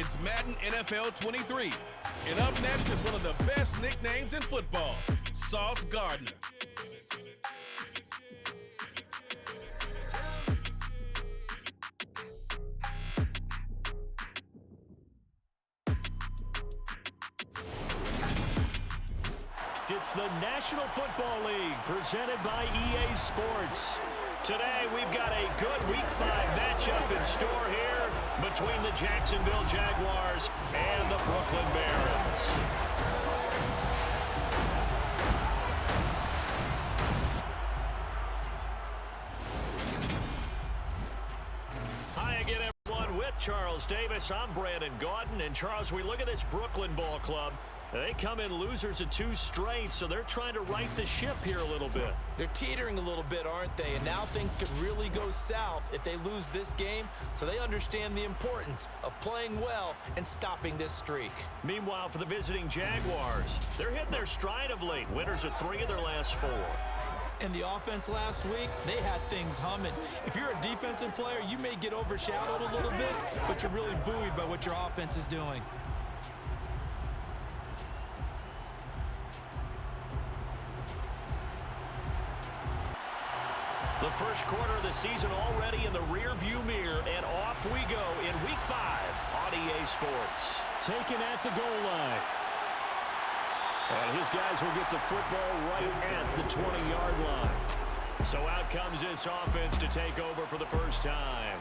It's Madden NFL 23. And up next is one of the best nicknames in football, Sauce Gardner. It's the National Football League presented by EA Sports. Today we've got a good Week 5 matchup in store here between the Jacksonville Jaguars and the Brooklyn Barons. Hi again, everyone. With Charles Davis, I'm Brandon Gaudin. And Charles, we look at this Brooklyn ball club. They come in losers of 2 straight, so they're trying to right the ship here a little bit. They're teetering a little bit, aren't they? And now things could really go south if they lose this game, so they understand the importance of playing well and stopping this streak. Meanwhile, for the visiting Jaguars, they're hitting their stride of late. Winners of 3 of their last 4. In the offense last week, they had things humming. If you're a defensive player, you may get overshadowed a little bit, but you're really buoyed by what your offense is doing. The first quarter of the season already in the rear-view mirror, and off we go in Week 5 on EA Sports. Taken at the goal line. And his guys will get the football right at the 20-yard line. So out comes this offense to take over for the first time.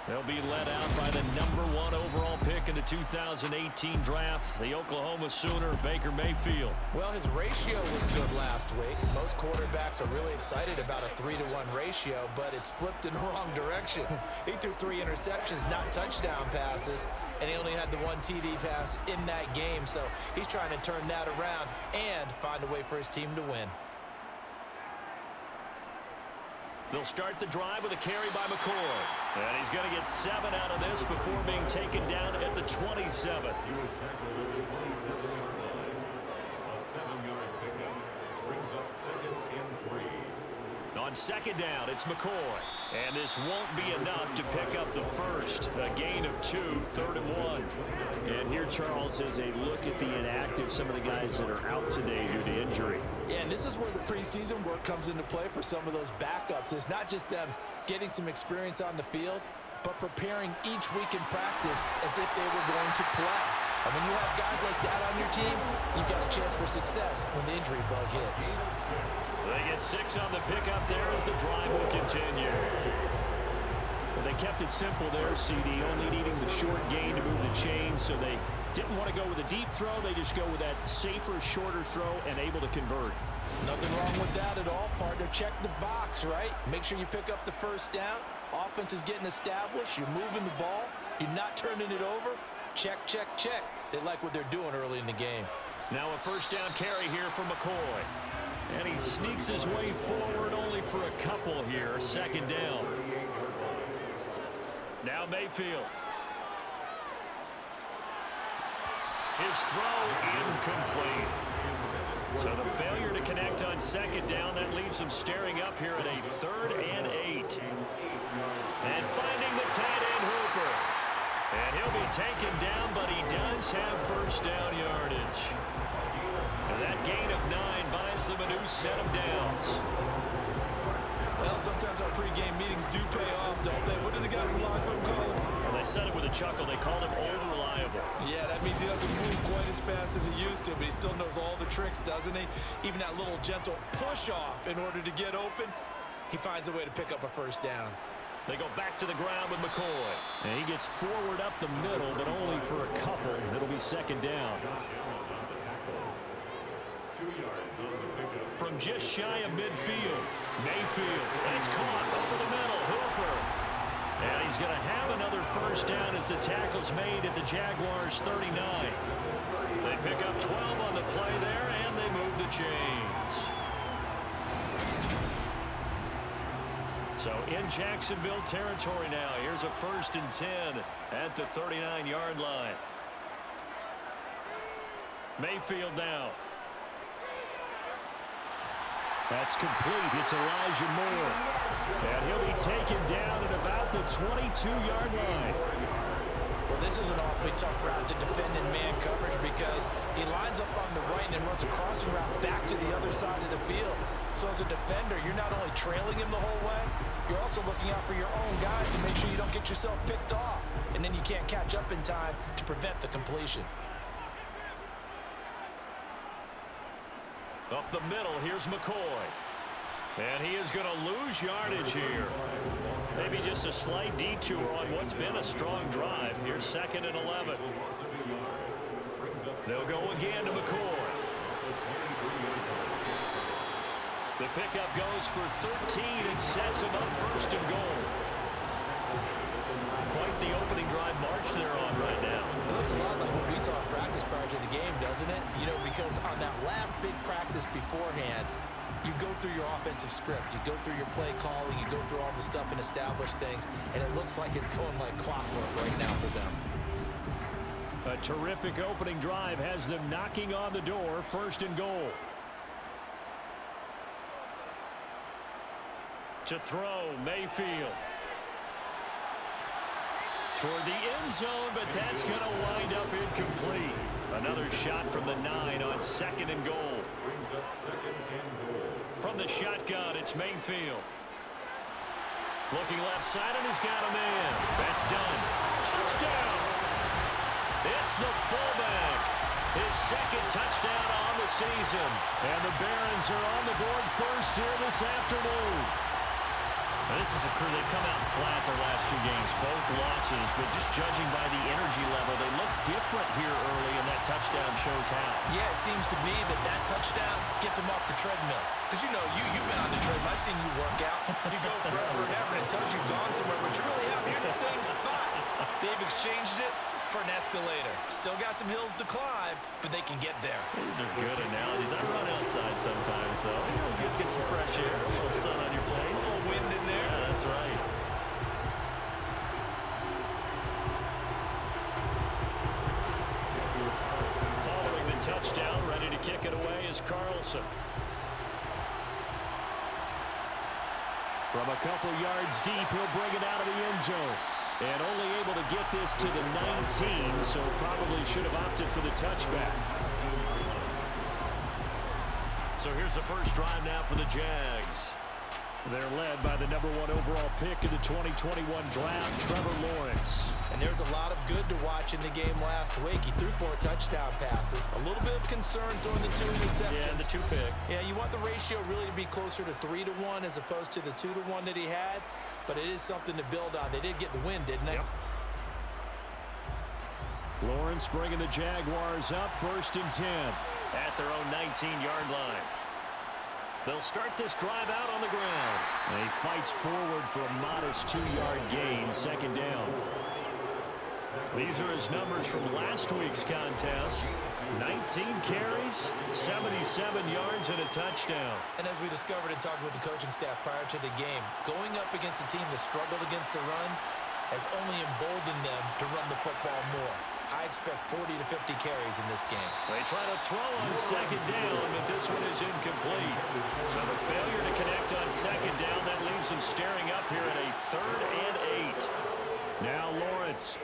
They'll be led out by the #1 overall pick in the 2018 draft, the Oklahoma Sooner, Baker Mayfield. Well, his ratio was good last week. Most quarterbacks are really excited about a 3-to-1 ratio, but it's flipped in the wrong direction. He threw 3 interceptions, not touchdown passes, and he only had the 1 TD pass in that game, so he's trying to turn that around and find a way for his team to win. They'll start the drive with a carry by McCoy. And he's going to get 7 out of this before being taken down at the 27. He was tackled at the 27-yard line. A 7-yard pickup brings up 2nd and 3. On 2nd down, it's McCoy. And this won't be enough to pick up the first. A gain of 2, 3rd and 1. And here, Charles, is a look at the inactive, some of the guys that are out today due to injury. Yeah, and this is where the preseason work comes into play for some of those backups. It's not just them getting some experience on the field, but preparing each week in practice as if they were going to play. And when you have guys like that on your team, you've got a chance for success when the injury bug hits. They get 6 on the pickup there as the drive will continue. Well, they kept it simple there, CD, only needing the short gain to move the chain, so they didn't want to go with a deep throw. They just go with that safer, shorter throw and able to convert. Nothing wrong with that at all, partner. Check the box, right? Make sure you pick up the first down. Offense is getting established. You're moving the ball. You're not turning it over. Check, check, check. They like what they're doing early in the game. Now a first down carry here for McCoy. And he sneaks his way forward only for a couple here. 2nd down. Now Mayfield. His throw incomplete. So the failure to connect on 2nd down, that leaves him staring up here at a 3rd and 8. And finding the tight end Hooper. And he'll be taken down, but he does have first down yardage. And that gain of 9 buys them a new set of downs. Well, sometimes our pregame meetings do pay off, don't they? What do the guys in the locker room call him? Well, they said it with a chuckle. They called him old reliable. Yeah, that means he doesn't move quite as fast as he used to, but he still knows all the tricks, doesn't he? Even that little gentle push-off in order to get open, he finds a way to pick up a first down. They go back to the ground with McCoy. And he gets forward up the middle, but only for a couple. It'll be 2nd down. 2 yards on the pickup. From just shy of midfield, Mayfield. And it's caught over the middle. Hooper. And he's going to have another first down as the tackle's made at the Jaguars' 39. They pick up 12 on the play there, and they move the chains. So in Jacksonville territory now. Here's a 1st and 10 at the 39-yard line. Mayfield now. That's complete. It's Elijah Moore. And he'll be taken down at about the 22-yard line. Well, this is an awfully tough route to defend in man coverage because he lines up on the right and then runs a crossing route back to the other side of the field. So as a defender, you're not only trailing him the whole way, you're also looking out for your own guys to make sure you don't get yourself picked off. And then you can't catch up in time to prevent the completion. Up the middle, here's McCoy. And he is going to lose yardage here. Maybe just a slight detour on what's been a strong drive. Here's 2nd and 11. They'll go again to McCoy. The pickup goes for 13 and sets him up 1st and goal. Quite the opening drive march they're on right now. It looks a lot like what we saw in practice prior to the game, doesn't it? You know, because on that last big practice beforehand, you go through your offensive script, you go through your play calling, you go through all the stuff and establish things, and it looks like it's going like clockwork right now for them. A terrific opening drive has them knocking on the door, 1st and goal. To throw, Mayfield. Toward the end zone, but that's going to wind up incomplete. Another shot from the 9 on 2nd and goal. Brings up 2nd and goal. From the shotgun, it's Mayfield. Looking left side, and he's got a man. That's done. Touchdown! It's the fullback. His 2nd touchdown on the season. And the Barons are on the board first here this afternoon. This is a crew, they've come out flat their last 2 games, both losses, but just judging by the energy level, they look different here early, and that touchdown shows how. Yeah, it seems to me that touchdown gets them off the treadmill. Because, you know, you've been on the treadmill. I've seen you work out. You go forever and ever, and it tells you you've gone somewhere, but you really have. You're in the same spot. They've exchanged it for an escalator. Still got some hills to climb, but they can get there. These are good analogies. I run outside sometimes, though. Get some fresh air, a little sun on your face. A little wind in there. Yeah, that's right. Following the touchdown, ready to kick it away is Carlson. From a couple yards deep, he'll bring it out of the end zone. And only able to get this to the 19, so probably should have opted for the touchback. So here's the first drive now for the Jags. They're led by the #1 overall pick in the 2021 draft, Trevor Lawrence. And there's a lot of good to watch in the game last week. He threw 4 touchdown passes. A little bit of concern throwing the 2 interceptions. Yeah, the 2 pick. Yeah, you want the ratio really to be closer to 3-1 as opposed to the 2-1 that he had. But it is something to build on. They did get the win, didn't they? Yep. Lawrence bringing the Jaguars up 1st and 10 at their own 19-yard line. They'll start this drive out on the ground. And he fights forward for a modest 2-yard gain, 2nd down. These are his numbers from last week's contest. 19 carries, 77 yards, and a touchdown. And as we discovered in talking with the coaching staff prior to the game, going up against a team that struggled against the run has only emboldened them to run the football more. I expect 40 to 50 carries in this game. They try to throw on 2nd down, but this one is incomplete. So the failure to connect on 2nd down, that leaves them staring up here at a 3rd and 8. Now Lawrence.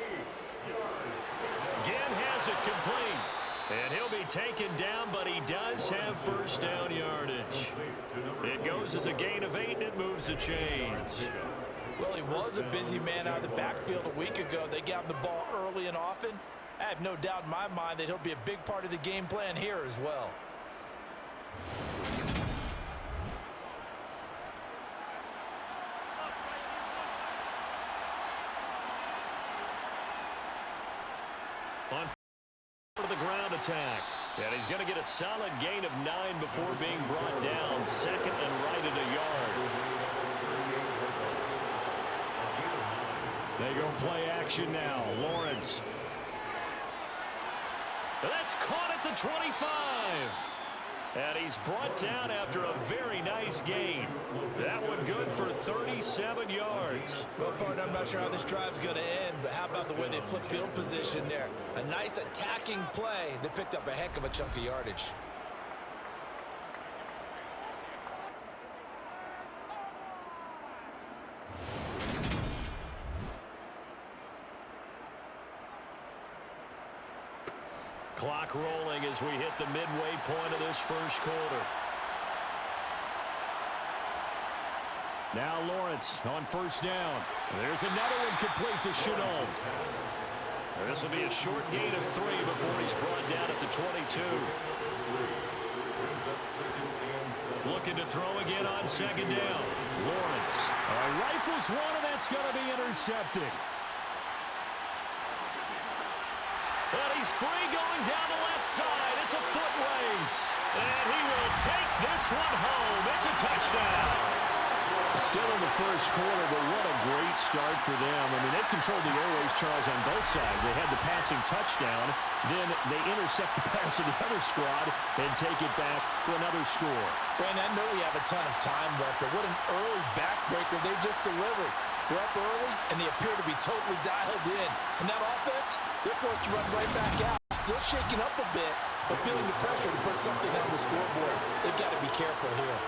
Again has it complete. And he'll be taken down, but he does have 1st down yardage. It goes as a gain of 8, and it moves the chains. Well, he was a busy man out of the backfield a week ago. They got him the ball early and often. I have no doubt in my mind that he'll be a big part of the game plan here as well. On for the ground attack. And he's going to get a solid gain of 9 before being brought down. 2nd and right at a yard. They go play action now. Lawrence. That's caught at the 25. And he's brought down after a very nice gain. That one good for 37 yards. Well, partner, I'm not sure how this drive's going to end, but how about the way they flip field position there? A nice attacking play that picked up a heck of a chunk of yardage. Clock rolling as we hit the midway point of this first quarter. Now Lawrence on first down. There's another one complete to Chenault. This will be a short gain of 3 before he's brought down at the 22. Looking to throw again on second down. Lawrence rifles one, and that's going to be intercepted. But he's free going down the left side. It's a foot race. And he will take this one home. It's a touchdown. Still in the first quarter, but what a great start for them. I mean, they've controlled the airways, Charles, on both sides. They had the passing touchdown. Then they intercept the pass of the other squad and take it back for another score. Brandon, I know we have a ton of time left, but what an early backbreaker they just delivered. They're up early, and they appear to be totally dialed in. And that offense, they're forced to run right back out. Still shaking up a bit, but feeling the pressure to put something on the scoreboard. They've got to be careful here.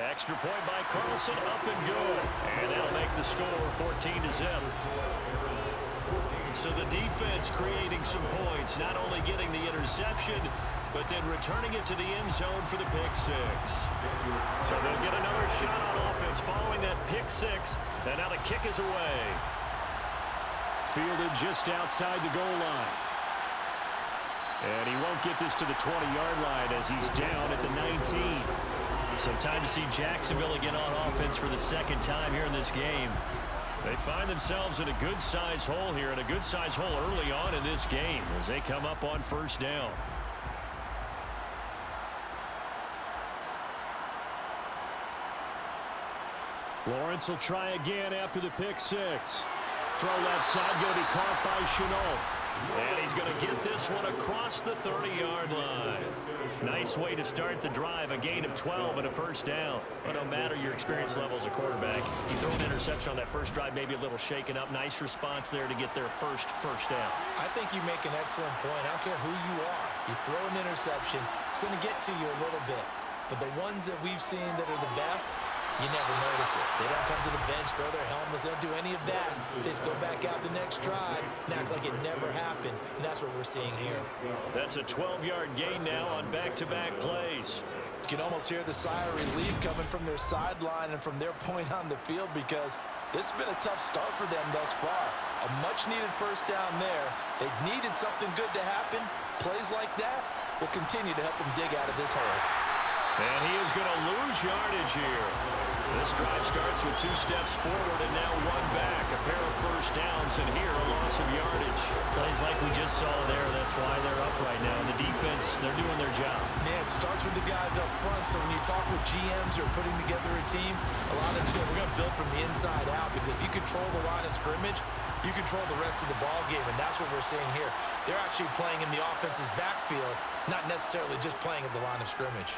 Extra point by Carlson, up and good. And that'll make the score 14-0. So the defense creating some points, not only getting the interception, but then returning it to the end zone for the pick six. So they'll get another shot on offense following that pick six. And now the kick is away. Fielded just outside the goal line. And he won't get this to the 20-yard line as he's down at the 19. So time to see Jacksonville again on offense for the second time here in this game. They find themselves in a good-sized hole here, and a good-sized hole early on in this game as they come up on first down. Lawrence will try again after the pick six. Throw left side, going to be caught by Chenault. And he's going to get this one across the 30-yard line. Nice way to start the drive, a gain of 12 and a first down. But no matter your experience level as a quarterback, you throw an interception on that first drive, maybe a little shaken up. Nice response there to get their first down. I think you make an excellent point. I don't care who you are. You throw an interception, it's going to get to you a little bit. But the ones that we've seen that are the best, you never notice it. They don't come to the bench, throw their helmets, they don't do any of that. They just go back out the next drive and act like it never happened. And that's what we're seeing here. That's a 12-yard gain now on back-to-back plays. You can almost hear the sigh of relief coming from their sideline and from their point on the field, because this has been a tough start for them thus far. A much-needed first down there. They've needed something good to happen. Plays like that will continue to help them dig out of this hole. And he is going to lose yardage here. This drive starts with 2 steps forward and now 1 back. A pair of first downs, and here a loss of yardage. Plays like we just saw there. That's why they're up right now. And the defense, they're doing their job. Yeah, it starts with the guys up front. So when you talk with GMs who are putting together a team, a lot of them say we're going to build from the inside out, because if you control the line of scrimmage, you control the rest of the ball game, and that's what we're seeing here. They're actually playing in the offense's backfield, not necessarily just playing at the line of scrimmage.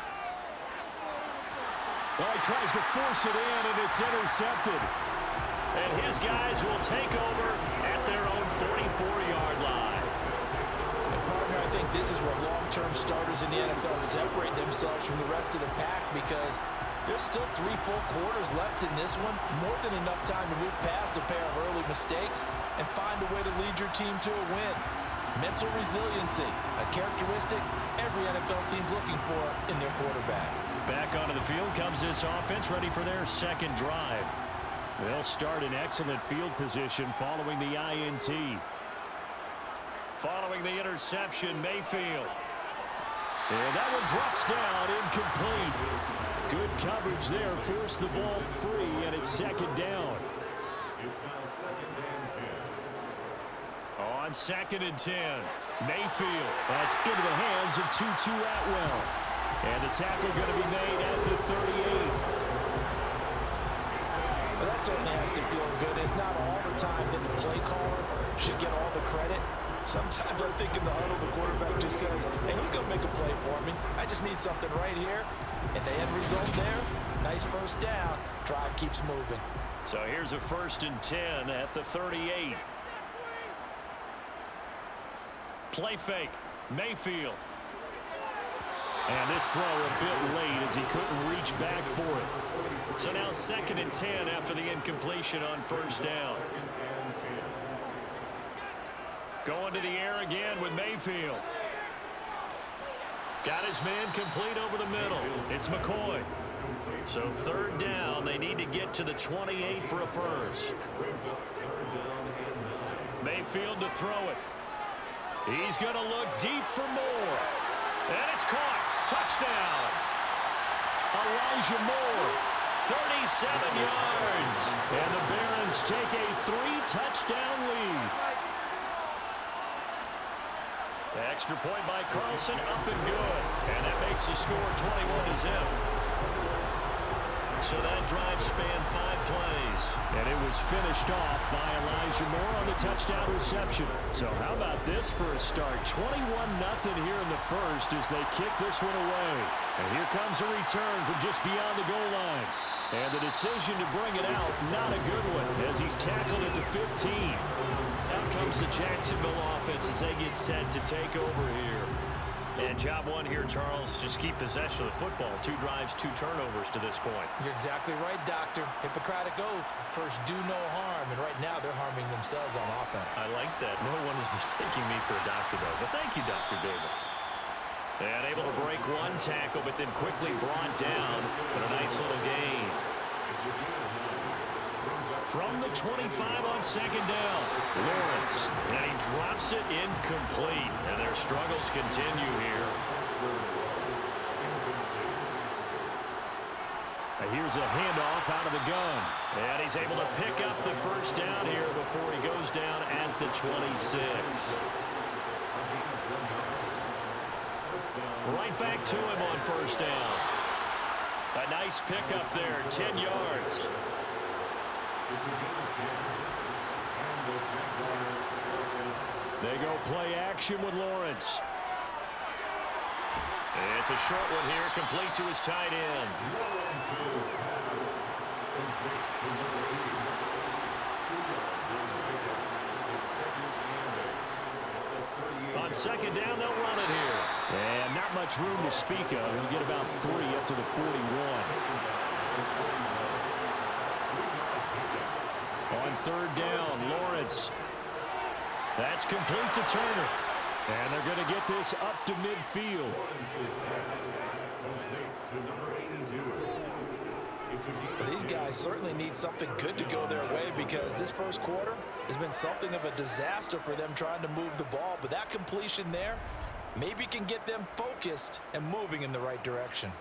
Well, he tries to force it in, and it's intercepted. And his guys will take over at their own 44-yard line. And partner, I think this is where long-term starters in the NFL separate themselves from the rest of the pack, because there's still 3 full quarters left in this one. More than enough time to move past a pair of early mistakes and find a way to lead your team to a win. Mental resiliency, a characteristic every NFL team's looking for in their quarterback. Back onto the field comes this offense, ready for their second drive. They'll start in excellent field position following the INT. Following the interception, Mayfield. And that one drops down, incomplete. Good coverage there, forced the ball free, and it's second down. It's now 2nd and 10. On 2nd and 10, Mayfield. That's into the hands of Tutu Atwell. And the tackle going to be made at the 38. Well, that certainly has to feel good. It's not all the time that the play caller should get all the credit. Sometimes I think in the huddle, the quarterback just says, hey, who's going to make a play for me? I just need something right here. And the end result there, nice first down. Drive keeps moving. So here's a 1st and 10 at the 38. Play fake, Mayfield. And this throw a bit late as he couldn't reach back for it. So now 2nd and 10 after the incompletion on first down. Throwing to the air again with Mayfield. Got his man complete over the middle. It's McCoy. So third down, they need to get to the 28 for a first. Mayfield to throw it. He's going to look deep for more. And it's caught. Touchdown. Elijah Moore, 37 yards. And the Barons take a 3-touchdown lead. The extra point by Carlson, up and good. And that makes the score 21-0. So that drive spanned 5 plays. And it was finished off by Elijah Moore on the touchdown reception. So how about this for a start? 21-0 here in the first as they kick this one away. And here comes a return from just beyond the goal line. And the decision to bring it out, not a good one, as he's tackled at the 15. Out comes the Jacksonville offense as they get set to take over here. And job one here, Charles, just keep possession of the football. 2 drives, 2 turnovers to this point. You're exactly right, Doctor. Hippocratic oath. First, do no harm. And right now, they're harming themselves on offense. I like that. No one is mistaking me for a doctor, though. But thank you, Dr. Davis. And able to break one tackle, but then quickly brought down. But a nice little gain. From the 25 on second down, Lawrence. And he drops it incomplete. And their struggles continue here. And here's a handoff out of the gun. And he's able to pick up the first down here before he goes down at the 26. Right back to him on first down. A nice pickup there, 10 yards. They go play action with Lawrence. It's a short one here, complete to his tight end. On second down, they'll run it here. And not much room to speak of. He'll get about 3 up to the 41. On third down, Lawrence. That's complete to Turner. And they're going to get this up to midfield. These guys certainly need something good to go their way because this first quarter has been something of a disaster for them trying to move the ball. But that completion there maybe can get them focused and moving in the right direction.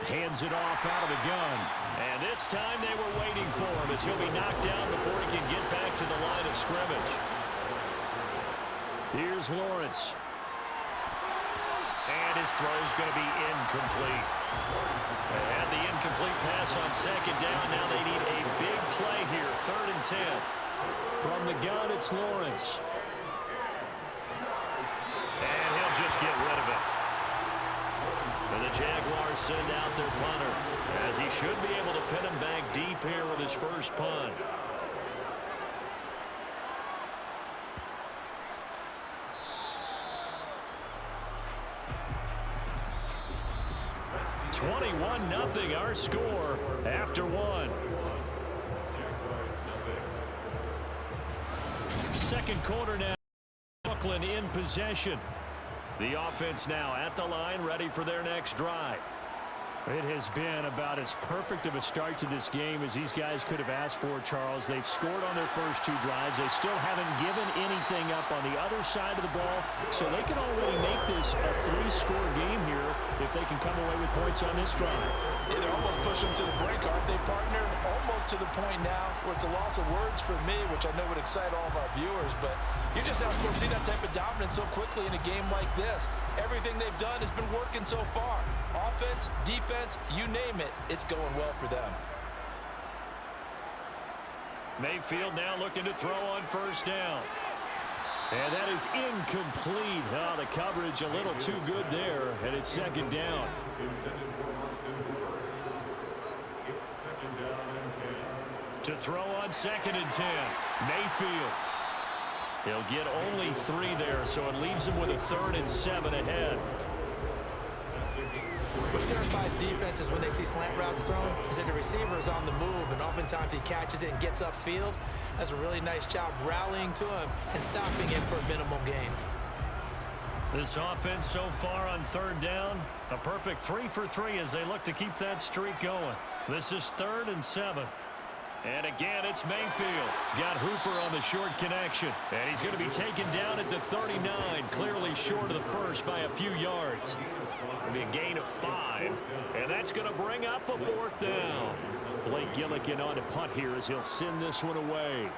Hands it off out of the gun. And this time they were waiting for him as he'll be knocked down before he can get back to the line of scrimmage. Here's Lawrence. And his throw's going to be incomplete. And the incomplete pass on second down. Now they need a big play here. 3rd and 10. From the gun, it's Lawrence. And he'll just get rid of it. And the Jaguars send out their punter, as he should be able to pin him back deep here with his first punt. (21-0) our score after 1. Second quarter now. Brooklyn in possession. The offense now at the line, ready for their next drive. It has been about as perfect of a start to this game as these guys could have asked for, Charles. They've scored on their first 2 drives. They still haven't given anything up on the other side of the ball, so they can already make this a 3-score game here if they can come away with points on this drive. Yeah, they're almost pushing to the brink, aren't they, partner? Almost to the point now where it's a loss of words for me, which I know would excite all of our viewers, but you're just not supposed to see that type of dominance so quickly in a game like this. Everything they've done has been working so far. Offense, defense, you name it, it's going well for them. Mayfield now looking to throw on first down. And that is incomplete. Oh, the coverage a little too good there, and it's second down. To throw on 2nd and 10. Mayfield. He'll get only 3 there, so it leaves him with a 3rd and 7 ahead. What terrifies defenses when they see slant routes thrown is that the receiver is on the move, and oftentimes he catches it and gets upfield. Does a really nice job rallying to him and stopping him for a minimal gain. This offense so far on 3rd down, a perfect 3 for 3 as they look to keep that streak going. This is 3rd and 7. And again, it's Mayfield. He's got Hooper on the short connection. And he's going to be taken down at the 39, clearly short of the first by a few yards. It'll be a gain of 5. And that's going to bring up a 4th down. Blake Gillikin on to punt here as he'll send this one away.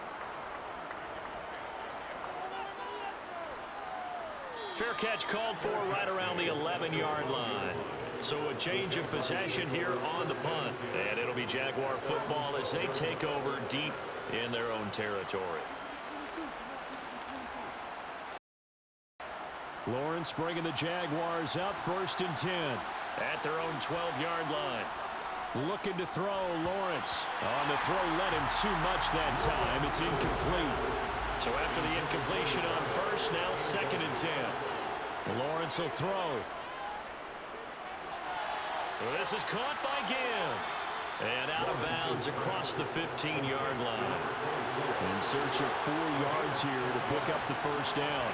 Fair catch called for right around the 11-yard line. So a change of possession here on the punt. And it'll be Jaguar football as they take over deep in their own territory. Lawrence bringing the Jaguars up 1st and 10 at their own 12-yard line. Looking to throw, Lawrence. On the throw, led him too much that time. It's incomplete. So after the incompletion on 1st, now 2nd and 10. Lawrence will throw. This is caught by Ginn. And out of bounds across the 15-yard line. In search of 4 yards here to pick up the 1st down.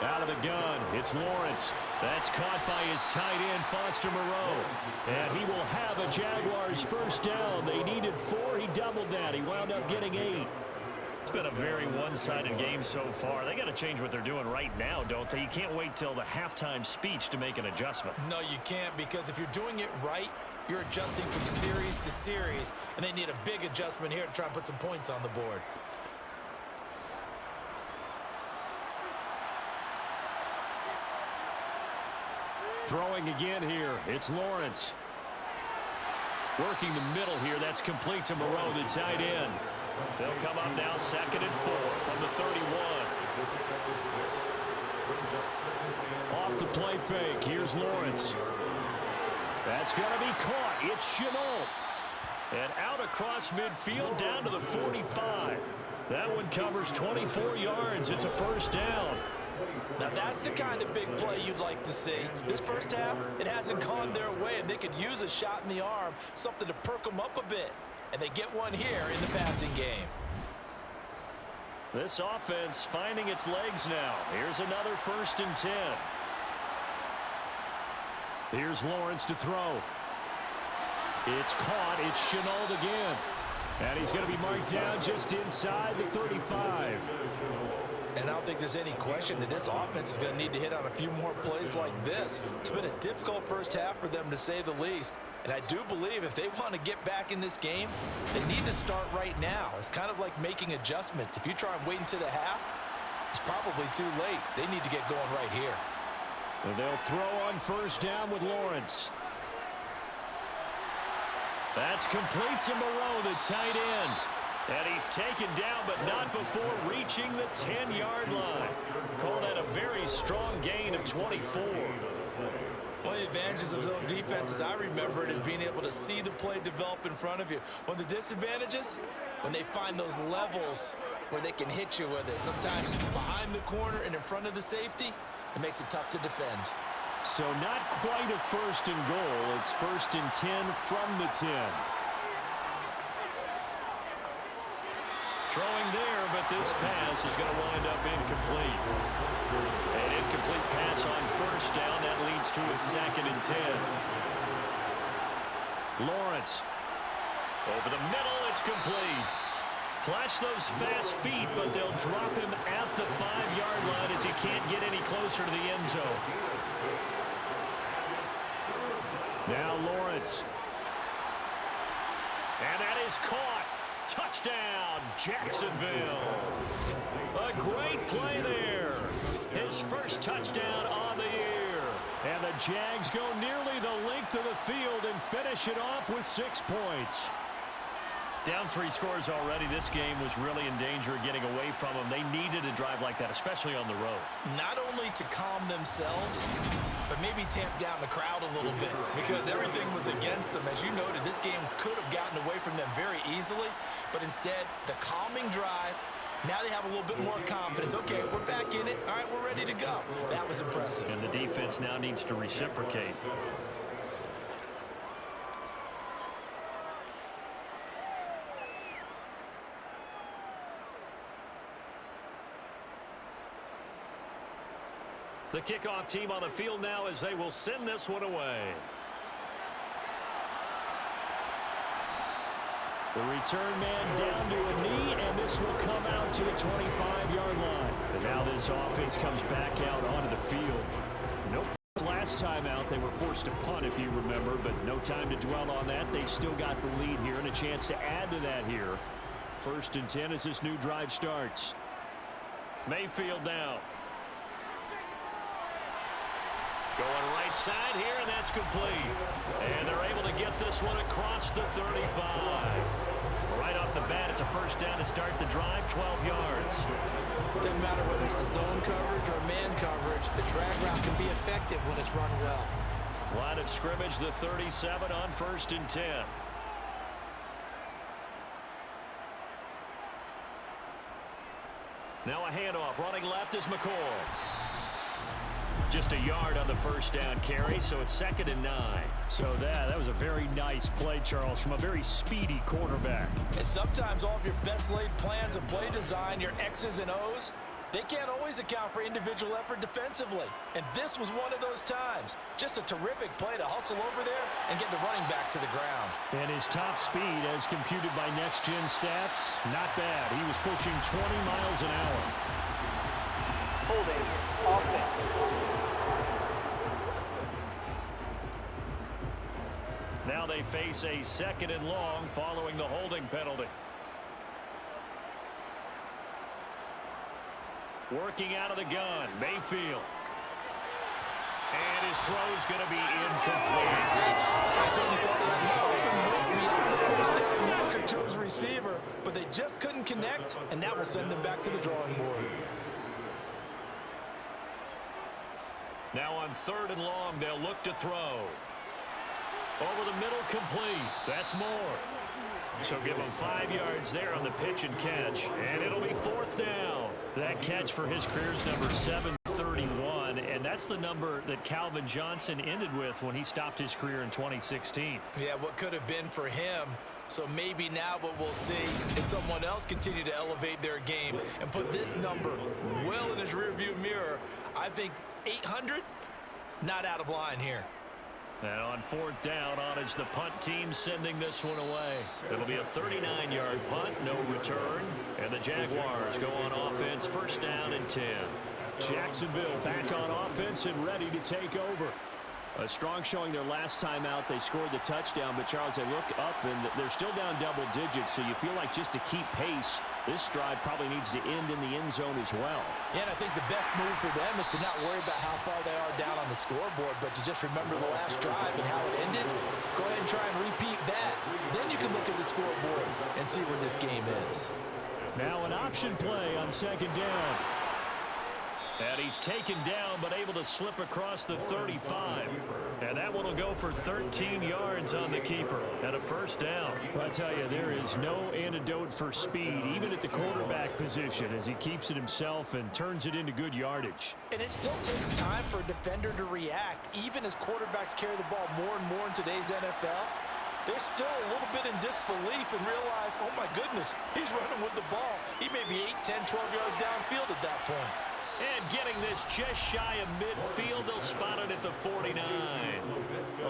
Out of the gun, it's Lawrence. That's caught by his tight end, Foster Moreau. And he will have a Jaguars 1st down. They needed 4. He doubled that. He wound up getting 8. It's been a very one-sided game so far. They got to change what they're doing right now, don't they? You can't wait till the halftime speech to make an adjustment. No, you can't, because if you're doing it right, you're adjusting from series to series, and they need a big adjustment here to try and put some points on the board. Throwing again here, it's Lawrence. Working the middle here, that's complete to Moreau, the tight end. They'll come up now 2nd and 4 from the 31. Off the play fake, here's Lawrence. That's going to be caught. It's Chenault. And out across midfield down to the 45. That one covers 24 yards. It's a 1st down. Now that's the kind of big play you'd like to see. This 1st half, it hasn't gone their way, and they could use a shot in the arm, something to perk them up a bit. And they get one here in the passing game. This offense finding its legs now. Here's another 1st and 10. Here's Lawrence to throw. It's caught. It's Chenault again. And he's going to be marked down just inside the 35. And I don't think there's any question that this offense is going to need to hit on a few more plays like this. It's been a difficult 1st half for them, to say the least. And I do believe if they want to get back in this game, they need to start right now. It's kind of like making adjustments. If you try and wait until the half, it's probably too late. They need to get going right here. And they'll throw on 1st down with Lawrence. That's complete to Moreau, the tight end. And he's taken down, but not before reaching the 10-yard line. Call that a very strong gain of 24. One of the advantages of zone defense, as I remember it, is being able to see the play develop in front of you. One of the disadvantages, when they find those levels where they can hit you with it. Sometimes behind the corner and in front of the safety, it makes it tough to defend. So not quite a 1st and goal. It's 1st and 10 from the 10. Throwing there, but this pass is going to wind up incomplete. An incomplete pass on 1st down. That leads to a 2nd and 10. Lawrence. Over the middle, it's complete. Flash those fast feet, but they'll drop him at the 5-yard line as he can't get any closer to the end zone. Now Lawrence. And that is caught. Touchdown, Jacksonville. A great play there. His 1st touchdown on the year. And the Jags go nearly the length of the field and finish it off with 6 points. Down 3 scores already. This game was really in danger of getting away from them. They needed a drive like that, especially on the road. Not only to calm themselves, but maybe tamp down the crowd a little bit, because everything was against them. As you noted, this game could have gotten away from them very easily, but instead, the calming drive Now they have a little bit more confidence. Okay, we're back in it. All right, we're ready to go. That was impressive. And the defense now needs to reciprocate. The kickoff team on the field now as they will send this one away. The return man down to a knee, and this will come out to the 25-yard line. And now this offense comes back out onto the field. Nope. Last time out, they were forced to punt, if you remember, but no time to dwell on that. They've still got the lead here and a chance to add to that here. 1st and 10 as this new drive starts. Mayfield now. Going right side here, and that's complete. And they're able to get this one across the 35. Right off the bat, it's a 1st down to start the drive, 12 yards. Doesn't matter whether it's a zone coverage or man coverage, the drag route can be effective when it's run well. Line of scrimmage, the 37 on 1st and 10. Now a handoff. Running left is McCoy. Just a yard on the 1st down carry, so it's 2nd and 9. So that was a very nice play, Charles, from a very speedy quarterback. And sometimes all of your best laid plans of play design, your X's and O's, they can't always account for individual effort defensively. And this was one of those times. Just a terrific play to hustle over there and get the running back to the ground. And his top speed, as computed by Next Gen Stats, not bad. He was pushing 20 miles an hour. Holding offense. Now they face a 2nd and long following the holding penalty. Working out of the gun, Mayfield. And his throw's going to be incomplete. Marker to his receiver, but they just couldn't connect, and that will send them back to the drawing board. Now on 3rd and long, they'll look to throw. Over the middle, complete. That's more. So give him 5 yards there on the pitch and catch, and it'll be 4th down. That catch for his career's number 731, and that's the number that Calvin Johnson ended with when he stopped his career in 2016. Yeah, what could have been for him. So maybe now what we'll see is someone else continue to elevate their game and put this number well in his rearview mirror. I think 800, not out of line here. And on 4th down, on is the punt team sending this one away. It'll be a 39-yard punt, no return. And the Jaguars go on offense, 1st down and 10. Jacksonville back on offense and ready to take over. A strong showing their last time out. They scored the touchdown, but Charles, they look up and they're still down double digits, so you feel like just to keep pace, this drive probably needs to end in the end zone as well. Yeah, and I think the best move for them is to not worry about how far they are down on the scoreboard, but to just remember the last drive and how it ended. Go ahead and try and repeat that. Then you can look at the scoreboard and see where this game is. Now an option play on 2nd down. And he's taken down, but able to slip across the 35. And that one will go for 13 yards on the keeper and a 1st down. I tell you, there is no antidote for speed, even at the quarterback position, as he keeps it himself and turns it into good yardage. And it still takes time for a defender to react, even as quarterbacks carry the ball more and more in today's NFL. They're still a little bit in disbelief and realize, oh my goodness, he's running with the ball. He may be 8, 10, 12 yards downfield at that point. And getting this just shy of midfield, they'll spot it at the 49.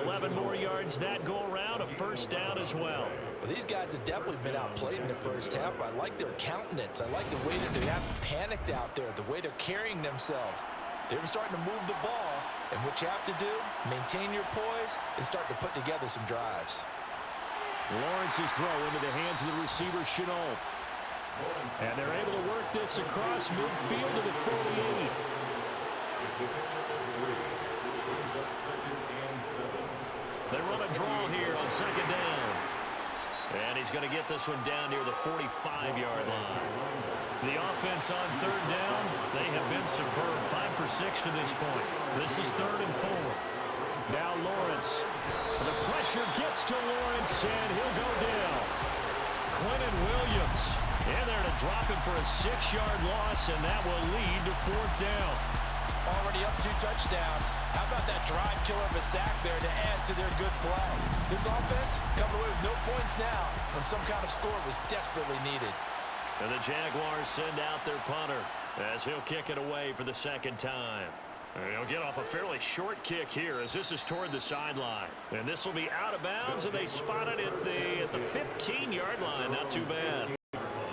11 more yards that go around, a 1st down as well. Well, these guys have definitely been outplayed in the 1st half. I like their countenance. I like the way that they're not panicked out there, the way they're carrying themselves. They're starting to move the ball, and what you have to do, maintain your poise and start to put together some drives. Lawrence's throw into the hands of the receiver, Chenault. And they're able to work this across midfield to the 48. They run a draw here on 2nd down. And he's going to get this one down near the 45-yard line. The offense on 3rd down, they have been superb. 5 for 6 to this point. This is 3rd and 4. Now Lawrence. The pressure gets to Lawrence, and he'll go down. Quentin Williams in there to drop him for a 6-yard loss, and that will lead to 4th down. Already up 2 touchdowns. How about that drive killer of a sack there to add to their good play? This offense coming away with no points now when some kind of score was desperately needed. And the Jaguars send out their punter as he'll kick it away for the 2nd time. And he'll get off a fairly short kick here as this is toward the sideline. And this will be out of bounds, and they spot it at the 15-yard line. Not too bad.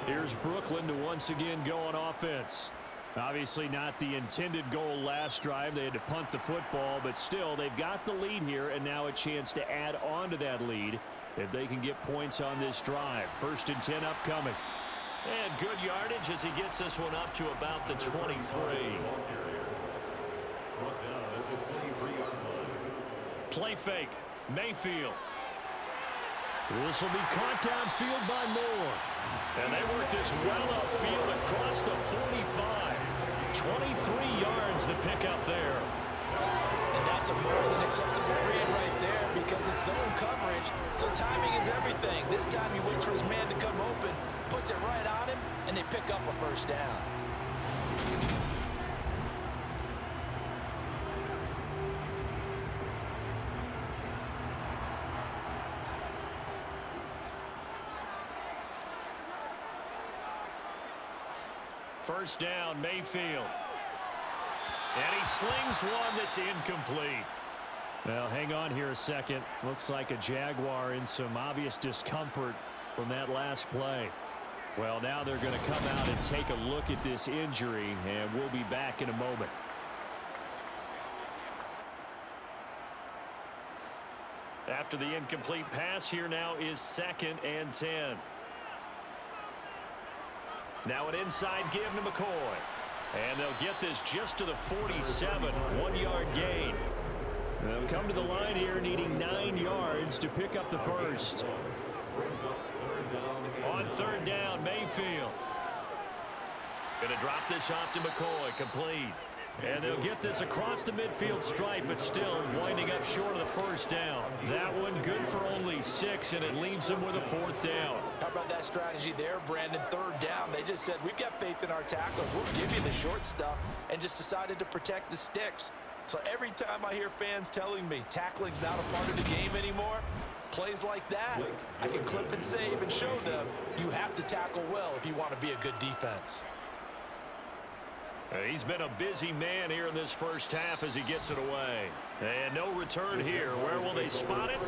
Here's Brooklyn to once again go on offense. Obviously not the intended goal last drive. They had to punt the football, but still they've got the lead here, and now a chance to add on to that lead if they can get points on this drive. 1st and 10 upcoming. And good yardage as he gets this one up to about the 23. Play fake. Mayfield. This will be caught downfield by Moore. And they work this well upfield across the 45. 23 yards to pick up there. And that's a more than acceptable read right there because it's zone coverage. So timing is everything. This time he waits for his man to come open, puts it right on him, and they pick up a 1st down. First down, Mayfield. And he slings one that's incomplete. Well, hang on here a second. Looks like a Jaguar in some obvious discomfort from that last play. Well, now they're going to come out and take a look at this injury, and we'll be back in a moment. After the incomplete pass, here now is 2nd and 10. Now an inside give to McCoy. And they'll get this just to the 47. 1-yard gain. They'll come to the line here needing 9 yards to pick up the 1st. On 3rd down, Mayfield. Going to drop this off to McCoy. Complete. And they'll get this across the midfield stripe, but still winding up short of the 1st down. That one good for only 6, and it leaves them with a 4th down. How about that strategy there, Brandon? 3rd down. They just said, we've got faith in our tackles. We'll give you the short stuff, and just decided to protect the sticks. So every time I hear fans telling me tackling's not a part of the game anymore, plays like that, I can clip and save and show them you have to tackle well if you want to be a good defense. He's been a busy man here in this 1st half as he gets it away. And no return here. Where will they spot it?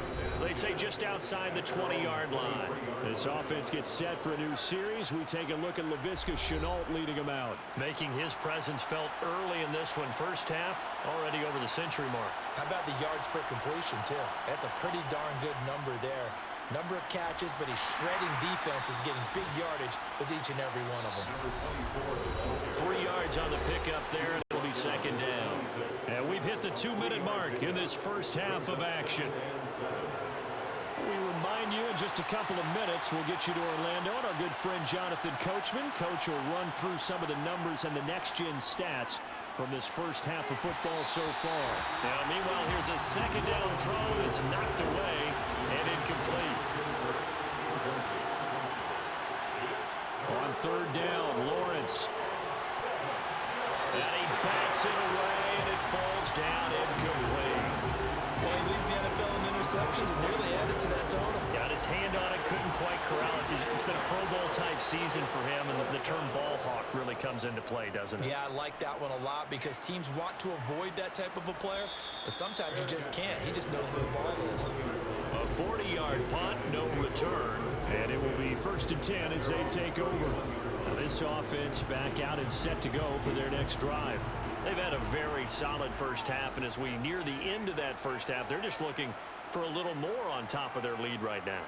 They say just outside the 20-yard line. This offense gets set for a new series. We take a look at Laviska Shenault leading them out, making his presence felt early in this one. 1st half, already over the century mark. How about the yards per completion, too? That's a pretty darn good number there. Number of catches, but he's shredding defenses, getting big yardage with each and every one of them. 3 yards on the pickup there, and it'll be 2nd down. And we've hit the 2-minute mark in this 1st half of action. We remind you in just a couple of minutes, we'll get you to Orlando and our good friend Jonathan Coachman. Coach will run through some of the numbers and the next-gen stats from this 1st half of football so far. Now, meanwhile, here's a 2nd down throw that's knocked away and incomplete. On 3rd down, Lawrence. And he backs it away, and it falls down incomplete. Well, he leads the NFL in interceptions and nearly added to that total. Got his hand on it, couldn't quite corral it. It's been a Pro Bowl-type season for him, and the term ball hawk really comes into play, doesn't it? Yeah, I like that one a lot because teams want to avoid that type of a player, but sometimes you just can't. He just knows where the ball is. A 40-yard punt, no return, and it will be 1st and 10 as they take over. Now this offense back out and set to go for their next drive. They've had a very solid 1st half, and as we near the end of that 1st half, they're just looking for a little more on top of their lead right now.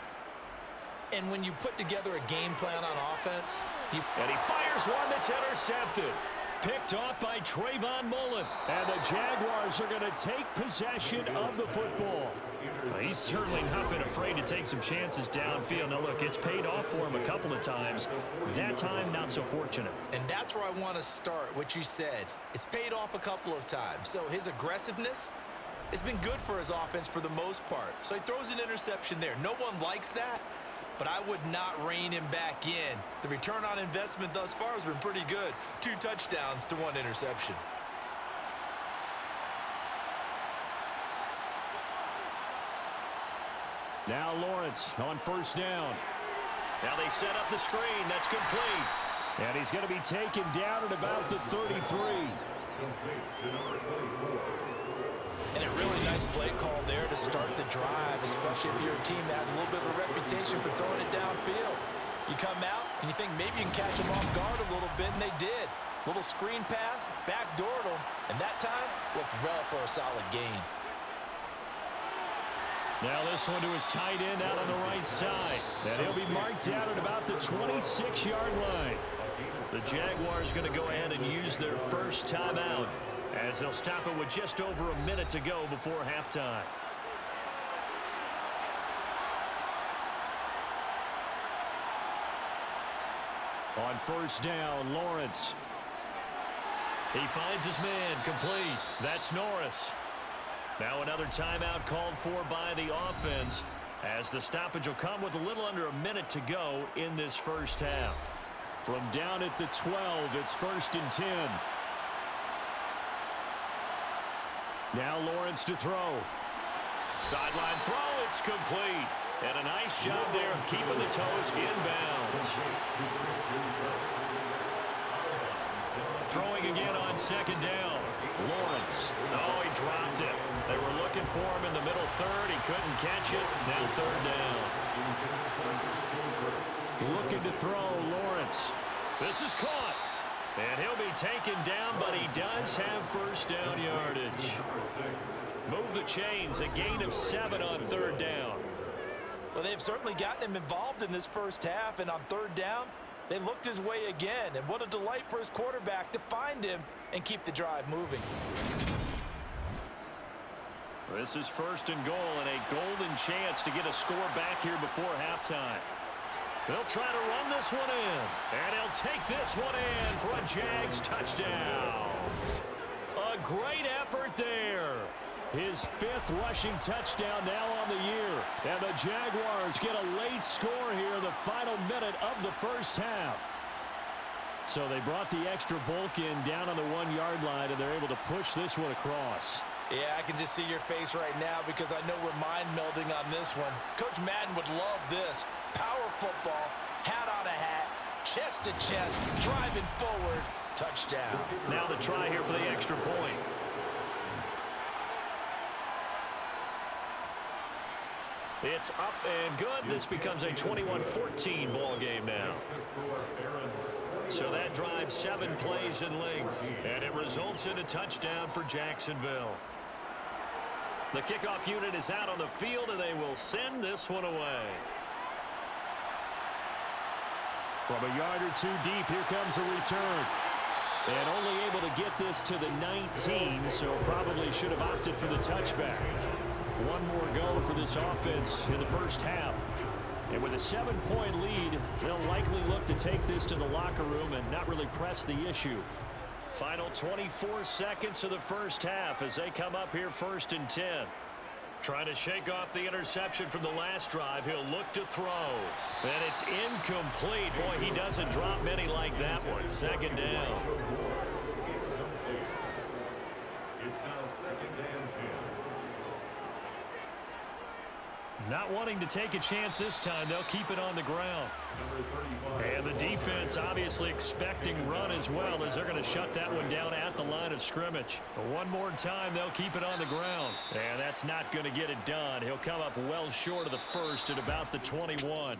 And when you put together a game plan on offense, and he fires one that's intercepted. Picked off by Trayvon Mullen. And the Jaguars are going to take possession of the football. He's certainly not been afraid to take some chances downfield. Now, look, it's paid off for him a couple of times. That time, not so fortunate. And that's where I want to start, what you said. It's paid off a couple of times. So his aggressiveness has been good for his offense for the most part. So he throws an interception there. No one likes that. but I would not rein him back in. The return on investment thus far has been pretty good. 2 touchdowns to 1 interception. Now Lawrence on first down. Now they set up the screen. That's complete. And he's going to be taken down at about the 33. And a really nice play call there to start the drive, especially if you're a team that has a little bit of a reputation for throwing it downfield. You come out and you think maybe you can catch them off guard a little bit, and they did. Little screen pass, backdoored them, and that time looked well for a solid gain. Now this one to his tight end out on the right side. And he'll be marked down at about the 26-yard line. The Jaguars going to go ahead and use their first timeout, as they'll stop it with just over a minute to go before halftime. On first down, Lawrence. He finds his man, complete. That's Norris. Now another timeout called for by the offense, as the stoppage will come with a little under a minute to go in this first half. From down at the 12, it's 1st and 10. Now Lawrence to throw. Sideline throw, it's complete. And a nice job there of keeping the toes inbounds. Throwing again on second down. Lawrence. Oh, he dropped it. They were looking for him in the middle third. He couldn't catch it. Now third down. Looking to throw, Lawrence. This is caught. And he'll be taken down, but he does have first down yardage. Move the chains. A gain of 7 on third down. Well, they've certainly gotten him involved in this first half, and on third down, they looked his way again. And what a delight for his quarterback to find him and keep the drive moving. This is 1st and goal, and a golden chance to get a score back here before halftime. They'll try to run this one in, and he'll take this one in for a Jags touchdown. A great effort there. His 5th rushing touchdown now on the year. And the Jaguars get a late score here in the final minute of the first half. So they brought the extra bulk in down on the 1-yard line, and they're able to push this one across. Yeah, I can just see your face right now because I know we're mind melding on this one. Coach Madden would love this. Power football, hat on a hat, chest to chest, driving forward, touchdown. Now the try here for the extra point. It's up and good. This becomes a 21-14 ball game now. So that drives 7 plays in length, and it results in a touchdown for Jacksonville. The kickoff unit is out on the field, and they will send this one away. From a yard or 2 deep, here comes a return. And only able to get this to the 19, so probably should have opted for the touchback. 1 more go for this offense in the first half. And with a 7-point lead, they'll likely look to take this to the locker room and not really press the issue. Final 24 seconds of the first half as they come up here 1st and 10. Trying to shake off the interception from the last drive. He'll look to throw. And it's incomplete. Boy, he doesn't drop many like that one. 2nd down. It's now 2nd and 10. Not wanting to take a chance this time, they'll keep it on the ground. And the defense obviously expecting run as well, as they're going to shut that one down at the line of scrimmage. But one more time, they'll keep it on the ground. And that's not going to get it done. He'll come up well short of the first at about the 21.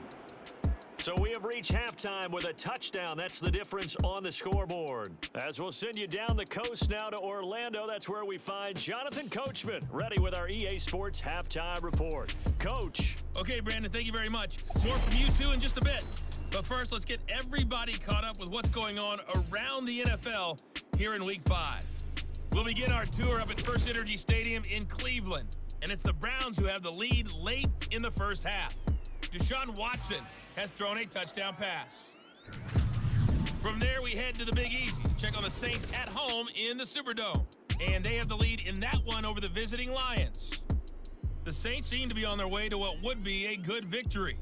So we have reached halftime with a touchdown. That's the difference on the scoreboard. As we'll send you down the coast now to Orlando, that's where we find Jonathan Coachman, ready with our EA Sports Halftime Report. Coach. Okay, Brandon, thank you very much. More from you two in just a bit. But first, let's get everybody caught up with what's going on around the NFL here in Week 5. We'll begin our tour up at FirstEnergy Stadium in Cleveland. And it's the Browns who have the lead late in the first half. Deshaun Watson has thrown a touchdown pass. From there, we head to the Big Easy. Check on the Saints at home in the Superdome. And they have the lead in that one over the visiting Lions. The Saints seem to be on their way to what would be a good victory.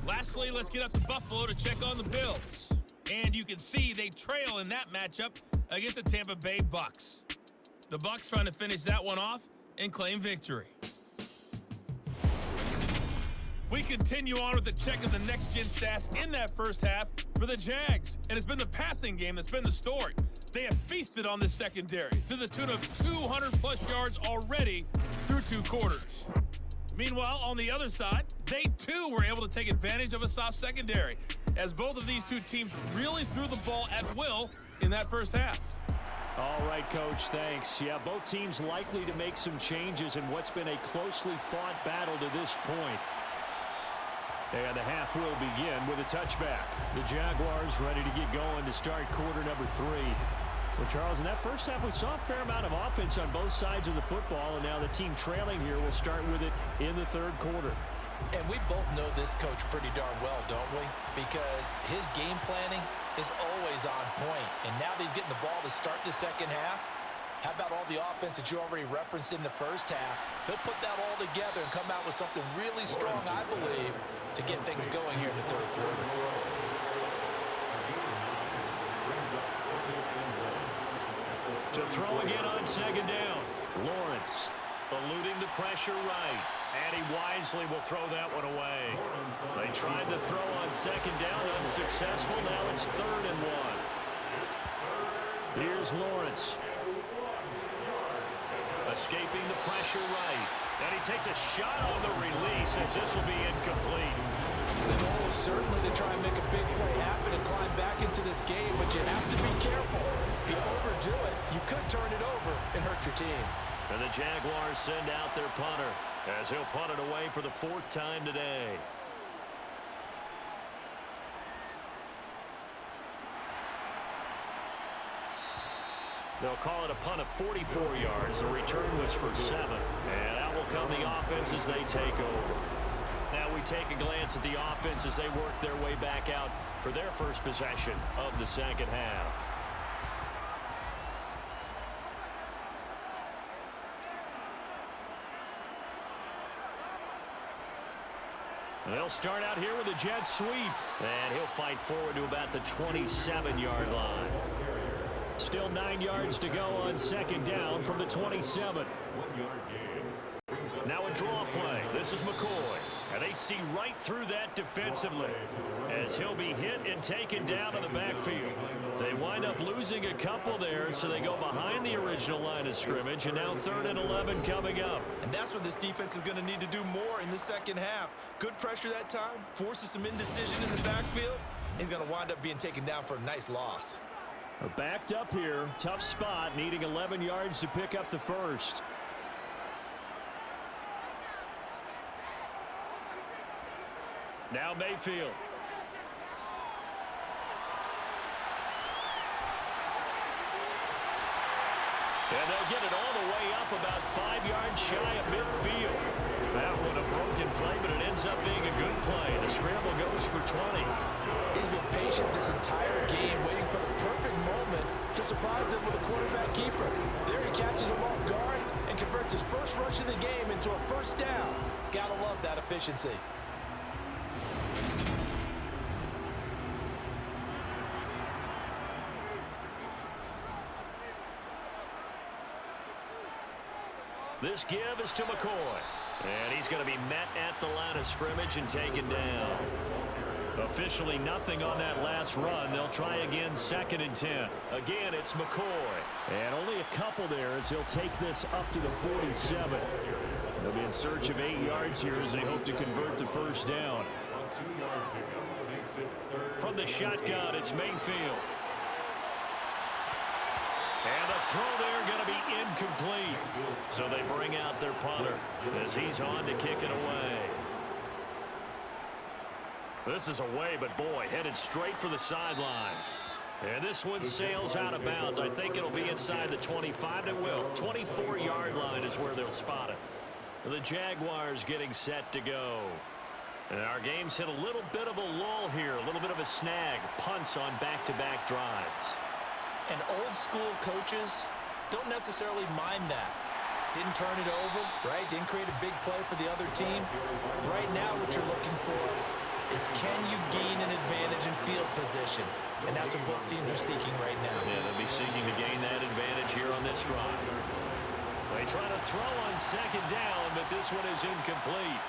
Lastly, let's get up to Buffalo to check on the Bills. And you can see they trail in that matchup against the Tampa Bay Bucks. The Bucks trying to finish that one off and claim victory. We continue on with the check of the next-gen stats in that first half for the Jags. And it's been the passing game that's been the story. They have feasted on this secondary to the tune of 200-plus yards already through 2 quarters. Meanwhile, on the other side, they too were able to take advantage of a soft secondary, as both of these two teams really threw the ball at will in that first half. All right, Coach, thanks. Yeah, both teams likely to make some changes in what's been a closely fought battle to this point. And the half will begin with a touchback. The Jaguars ready to get going to start quarter number 3. Well, Charles, in that first half, we saw a fair amount of offense on both sides of the football, and now the team trailing here will start with it in the third quarter. And we both know this coach pretty darn well, don't we? Because his game planning is always on point. And now that he's getting the ball to start the second half, how about all the offense that you already referenced in the first half? He'll put that all together and come out with something really strong, I believe, to get things going here in the third quarter. To throw again on second down. Lawrence eluding the pressure right. And he wisely will throw that one away. They tried the throw on second down, unsuccessful. Now it's 3rd and 1. Here's Lawrence. Escaping the pressure right. And he takes a shot on the release as this will be incomplete. The goal is certainly to try and make a big play happen and climb back into this game, but you have to be careful. If you overdo it, you could turn it over and hurt your team. And the Jaguars send out their punter as he'll punt it away for the 4th time today. They'll call it a punt of 44 yards. The return was for 7. And out will come the offense as they take over. Now we take a glance at the offense as they work their way back out for their first possession of the second half. They'll start out here with a jet sweep. And he'll fight forward to about the 27-yard line. Still 9 yards to go on second down from the 27. Now a draw play. This is McCoy. And they see right through that defensively as he'll be hit and taken down in the backfield. They wind up losing a couple there, so they go behind the original line of scrimmage, and now 3rd and 11 coming up. And that's what this defense is going to need to do more in the second half. Good pressure that time, forces some indecision in the backfield. He's going to wind up being taken down for a nice loss. Backed up here, tough spot, needing 11 yards to pick up the first. Now Mayfield. And they'll get it all the way up about 5 yards shy of midfield. That one a broken play, but it ends up being a good play. The scramble goes for 20. He's been patient this entire game, waiting for the perfect moment to surprise him with a quarterback keeper. There he catches him off guard and converts his first rush of the game into a first down. Gotta love that efficiency. This give is to McCoy. And he's going to be met at the line of scrimmage and taken down. Officially nothing on that last run. They'll try again 2nd and 10. Again, it's McCoy. And only a couple there as he'll take this up to the 47. They'll be in search of 8 yards here as they hope to convert the first down. From the shotgun, it's Mayfield. And the throw there going to be incomplete. So they bring out their punter as he's on to kick it away. This is away, but boy, headed straight for the sidelines. And this one sails out of bounds. I think it'll be inside the 25. It will. 24-yard line is where they'll spot it. The Jaguars getting set to go. And our game's hit a little bit of a lull here, a little bit of a snag. Punts on back-to-back drives. And old-school coaches don't necessarily mind that. Didn't turn it over, right? Didn't create a big play for the other team. Right now, what you're looking for is can you gain an advantage in field position? And that's what both teams are seeking right now. Yeah, they'll be seeking to gain that advantage here on this drive. They try to throw on second down, but this one is incomplete.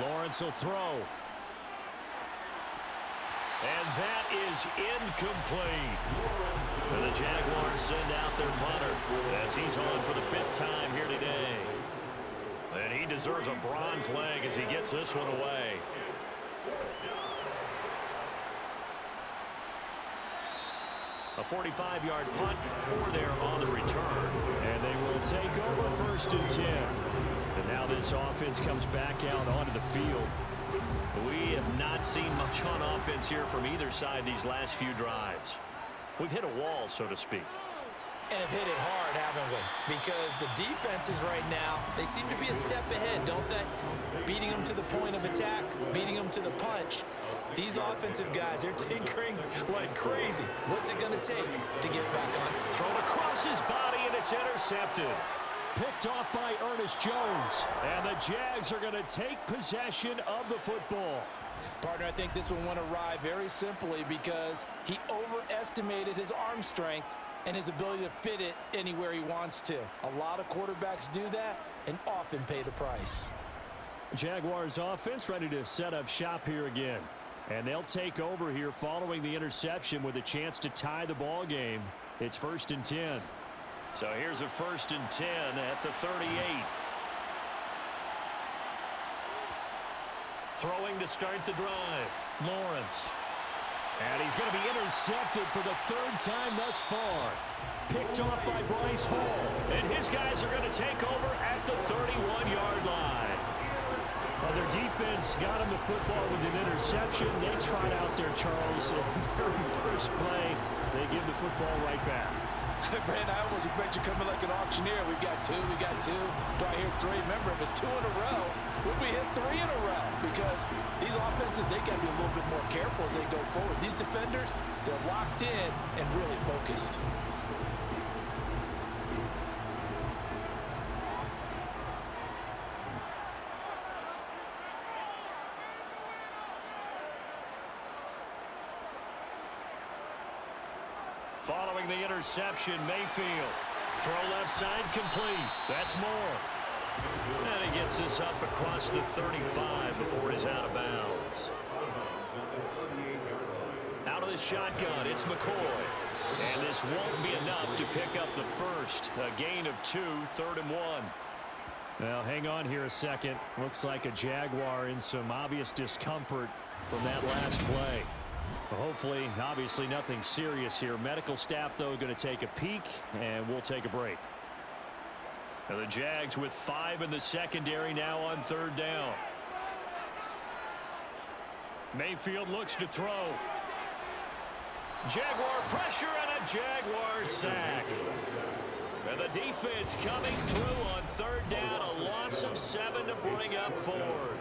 Lawrence will throw. And that is incomplete. And the Jaguars send out their punter as he's on for the 5th time here today. And he deserves a bronze leg as he gets this one away. A 45-yard punt for there on the return. And they will take over 1st and 10. And now this offense comes back out onto the field. We have not seen much on offense here from either side these last few drives. We've hit a wall, so to speak. And have hit it hard, haven't we? Because the defenses right now, they seem to be a step ahead, don't they? Beating them to the point of attack, beating them to the punch. These offensive guys, they're tinkering like crazy. What's it going to take to get back on? Thrown across his body, and it's intercepted. Picked off by Ernest Jones. And the Jags are going to take possession of the football. Partner, I think this one went awry very simply because he overestimated his arm strength and his ability to fit it anywhere he wants to. A lot of quarterbacks do that and often pay the price. Jaguars offense ready to set up shop here again. And they'll take over here following the interception with a chance to tie the ball game. It's 1st and 10. So here's a 1st and 10 at the 38. Throwing to start the drive. Lawrence. And he's going to be intercepted for the 3rd time thus far. Picked off by Bryce Hall. And his guys are going to take over at the 31-yard line. Well, their defense got him the football with an interception. They tried out there, Charles. In the very first play, they give the football right back. Brandon, I almost expect you coming like an auctioneer. We've got 2, we got 2. Do I hear 3? Remember, if it's 2 in a row, would we hit 3 in a row? Because these offenses, they got to be a little bit more careful as they go forward. These defenders, they're locked in and really focused. Following the interception, Mayfield. Throw left side complete. That's Moore. And he gets this up across the 35 before he's out of bounds. Out of the shotgun, it's McCoy. And this won't be enough to pick up the first. A gain of 2, 3rd and 1. Well, hang on here a second. Looks like a Jaguar in some obvious discomfort from that last play. Well, hopefully, obviously, nothing serious here. Medical staff, though, going to take a peek, and we'll take a break. Now the Jags with 5 in the secondary now on 3rd down. Mayfield looks to throw. Jaguar pressure and a Jaguar sack. And the defense coming through on 3rd down. A loss of 7 to bring up 4th.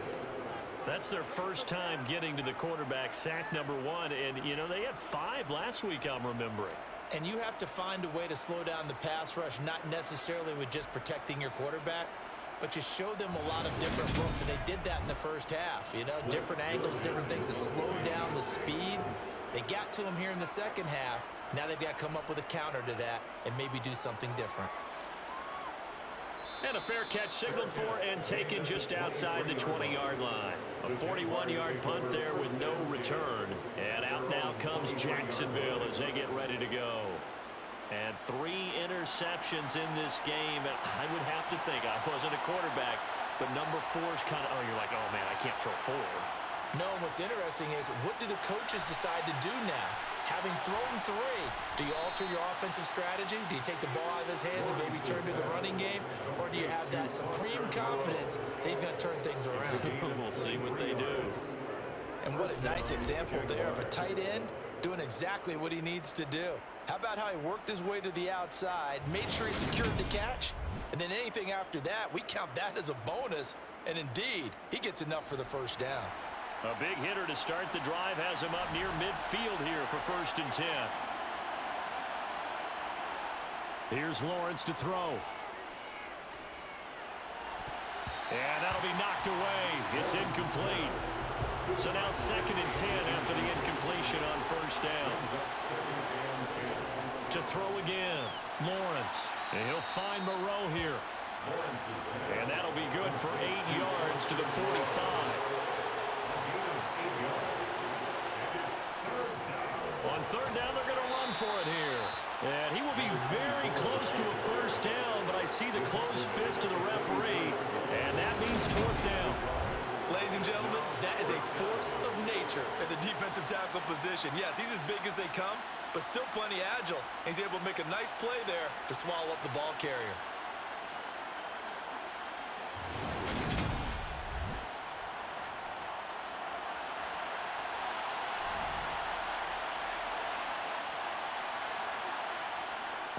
That's their first time getting to the quarterback, sack number 1. And, you know, they had 5 last week, I'm remembering. And you have to find a way to slow down the pass rush, not necessarily with just protecting your quarterback, but you show them a lot of different looks, and they did that in the first half. You know, different angles, different things to slow down the speed. They got to him here in the second half. Now they've got to come up with a counter to that and maybe do something different. And a fair catch signaled for and taken just outside the 20-yard line. A 41-yard punt there with no return. And out now comes Jacksonville as they get ready to go. And 3 interceptions in this game. And I would have to think, I wasn't a quarterback, but number 4 is kind of, oh, you're like, oh, man, I can't throw 4. No, what's interesting is what do the coaches decide to do now? Having thrown 3, do you alter your offensive strategy? Do you take the ball out of his hands and maybe turn to the running game? Or do you have that supreme confidence that he's going to turn things around? We'll see what they do. And what a nice example there of a tight end doing exactly what he needs to do. How about how he worked his way to the outside, made sure he secured the catch, and then anything after that, we count that as a bonus. And indeed, he gets enough for the first down. A big hitter to start the drive has him up near midfield here for 1st and 10. Here's Lawrence to throw. And that'll be knocked away. It's incomplete. So now 2nd and 10 after the incompletion on first down. To throw again, Lawrence. And he'll find Moreau here. And that'll be good for 8 yards to the 45. On third down, they're going to run for it here. And he will be very close to a first down, but I see the closed fist of the referee, and that means 4th down. Ladies and gentlemen, that is a force of nature at the defensive tackle position. Yes, he's as big as they come, but still plenty agile. He's able to make a nice play there to swallow up the ball carrier.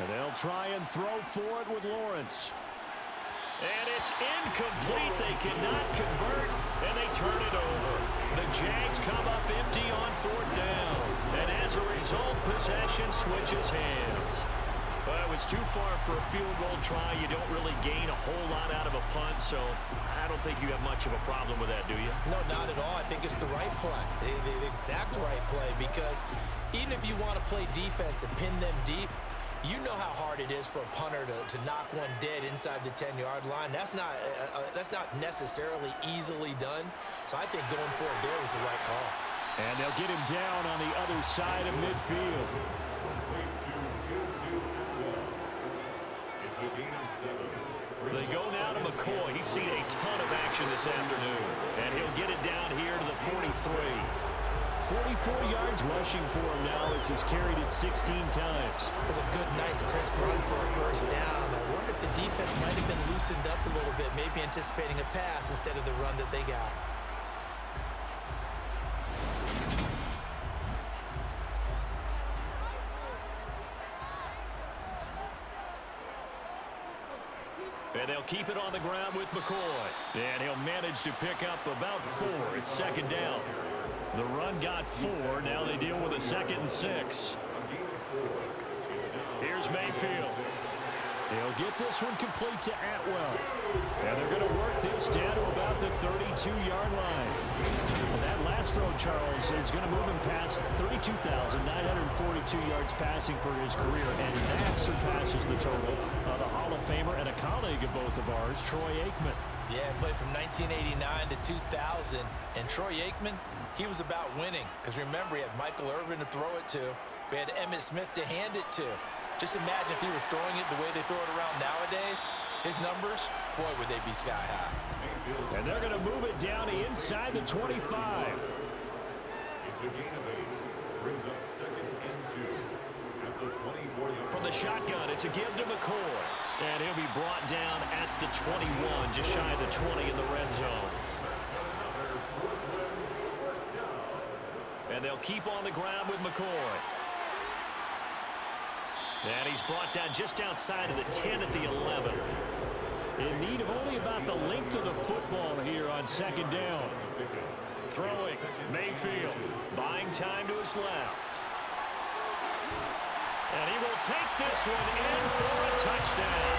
And they'll try and throw for it with Lawrence. And it's incomplete. They cannot convert, and they turn it over. The Jags come up empty on 4th down. And as a result, possession switches hands. Well, it was too far for a field goal try. You don't really gain a whole lot out of a punt, so I don't think you have much of a problem with that, do you? No, not at all. I think it's the right play, the exact right play, because even if you want to play defense and pin them deep, you know how hard it is for a punter to knock one dead inside the 10-yard line. That's not necessarily easily done. So I think going for it there was the right call. And they'll get him down on the other side of midfield. They go now to McCoy. He's seen a ton of action this afternoon. And he'll get it down here to the 43. 44 yards rushing for him now as he's carried it 16 times. That's a good, nice, crisp run for a first down. I wonder if the defense might have been loosened up a little bit, maybe anticipating a pass instead of the run that they got. And they'll keep it on the ground with McCoy. And he'll manage to pick up about 4. It's 2nd down. The run got 4. Now they deal with a 2nd and 6. Here's Mayfield. He'll get this one complete to Atwell. And they're going to work this down to about the 32-yard line. And that last throw, Charles, is going to move him past 32,942 yards passing for his career. And that surpasses the total of the Hall of Famer and a colleague of both of ours, Troy Aikman. Yeah, played from 1989 to 2000. And Troy Aikman, he was about winning. Because remember, he had Michael Irvin to throw it to. We had Emmitt Smith to hand it to. Just imagine if he was throwing it the way they throw it around nowadays. His numbers, boy, would they be sky high. And they're going to move it down to inside the 25. It's a gain of 8. Brings up 2nd and 2. At the 24-yard. From the shotgun, it's a give to McCoy. And he'll be brought down at the 21, just shy of the 20 in the red zone. And they'll keep on the ground with McCoy. And he's brought down just outside of the 10 at the 11. In need of only about the length of the football here on 2nd down. Throwing, Mayfield, buying time to his left. And he will take this one in for a touchdown.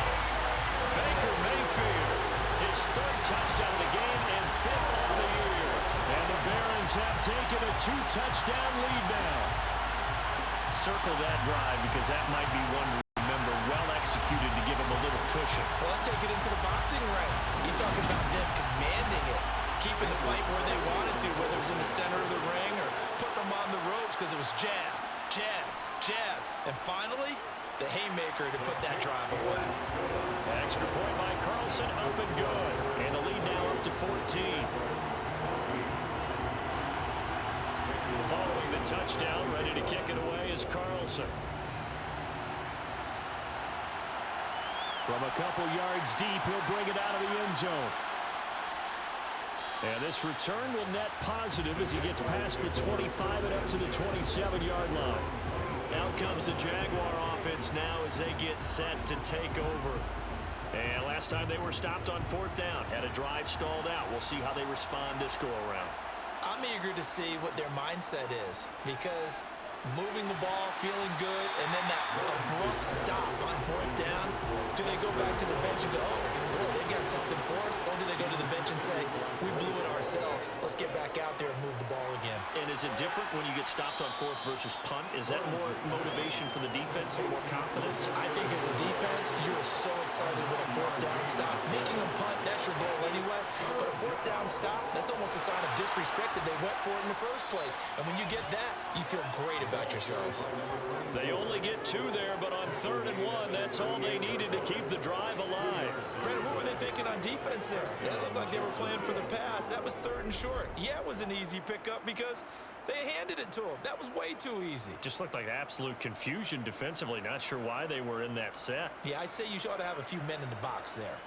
Baker Mayfield, his 3rd touchdown of the game and 5th on the year. And the Barons have taken a 2-touchdown lead now. Circle that drive because that might be one to remember, well executed to give him a little cushion. Well, let's take it into the boxing ring. You talk about them commanding it, keeping the fight where they wanted to, whether it was in the center of the ring or putting them on the ropes because it was jab, jab, jab. And finally, the haymaker to put that drive away. Extra point by Carlson, up and good. And the lead now up to 14. Following the touchdown, ready to kick it away is Carlson. From a couple yards deep, he'll bring it out of the end zone. And this return will net positive as he gets past the 25 and up to the 27-yard line. Out comes the Jaguar offense now as they get set to take over. And last time they were stopped on 4th down, had a drive stalled out. We'll see how they respond this go-around. I'm eager to see what their mindset is because moving the ball, feeling good, and then that abrupt stop on fourth down. Do they go back to the bench and go, oh, boy, they've got something for us? Or do they go to the bench and say, we blew it ourselves. Let's get back out there and move the ball again. And is it different when you get stopped on fourth versus punt? Is that more motivation for the defense and more confidence? I think as a defense, you're so excited with a fourth down stop. Making them punt, that's your goal anyway. But a fourth down stop, that's almost a sign of disrespect that they went for it in the first place. And when you get that, you feel great about yourselves. They only get 2 there, but on 3rd and 1, that's all they needed to keep the drive alive. Brandon, what were they thinking on defense there? That looked like they were playing for the pass. That was 3rd and short. Yeah, it was an easy pickup because they handed it to him. That was way too easy. Just looked like absolute confusion defensively. Not sure why they were in that set. Yeah, I'd say you ought to have a few men in the box there.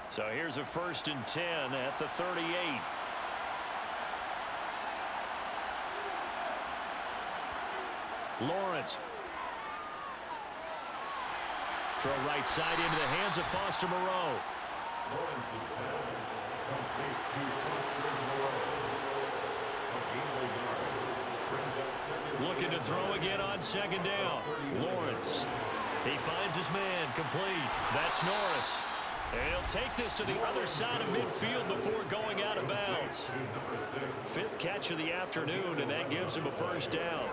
So here's a 1st and 10 at the 38. Lawrence. Throw right side into the hands of Foster Moreau. Lawrence's pass complete to Foster Moreau. A gainway yard brings up second. Looking to throw again on 2nd down. Lawrence. He finds his man complete. That's Norris. And he'll take this to the other side of midfield before going out of bounds. 5th catch of the afternoon, and that gives him a 1st down.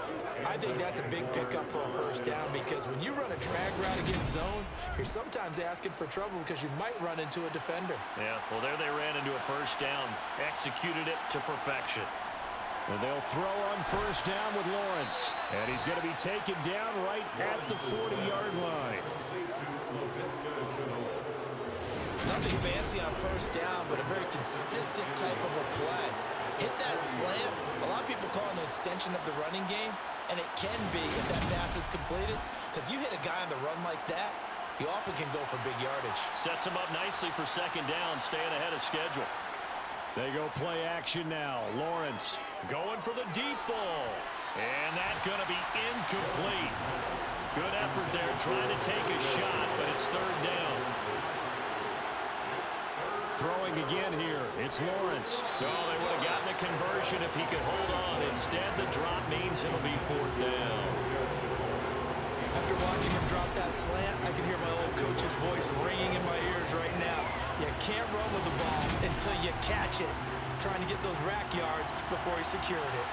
I think that's a big pickup for a 1st down because when you run a drag route against zone, you're sometimes asking for trouble because you might run into a defender. Yeah, well, there they ran into a 1st down. Executed it to perfection. And they'll throw on 1st down with Lawrence. And he's going to be taken down right at the 40-yard line. Nothing fancy on 1st down, but a very consistent type of a play. Hit that slant. A lot of people call it an extension of the running game, and it can be if that pass is completed, because you hit a guy on the run like that, he often can go for big yardage. Sets him up nicely for 2nd down, staying ahead of schedule. They go play action now. Lawrence going for the deep ball. And that's going to be incomplete. Good effort there trying to take a shot, but it's 3rd down. Throwing again here. It's Lawrence. Oh, they would have gotten the conversion if he could hold on. Instead, the drop means it'll be 4th down. After watching him drop that slant, I can hear my old coach's voice ringing in my ears right now. You can't run with the ball until you catch it. Trying to get those rack yards before he secured it.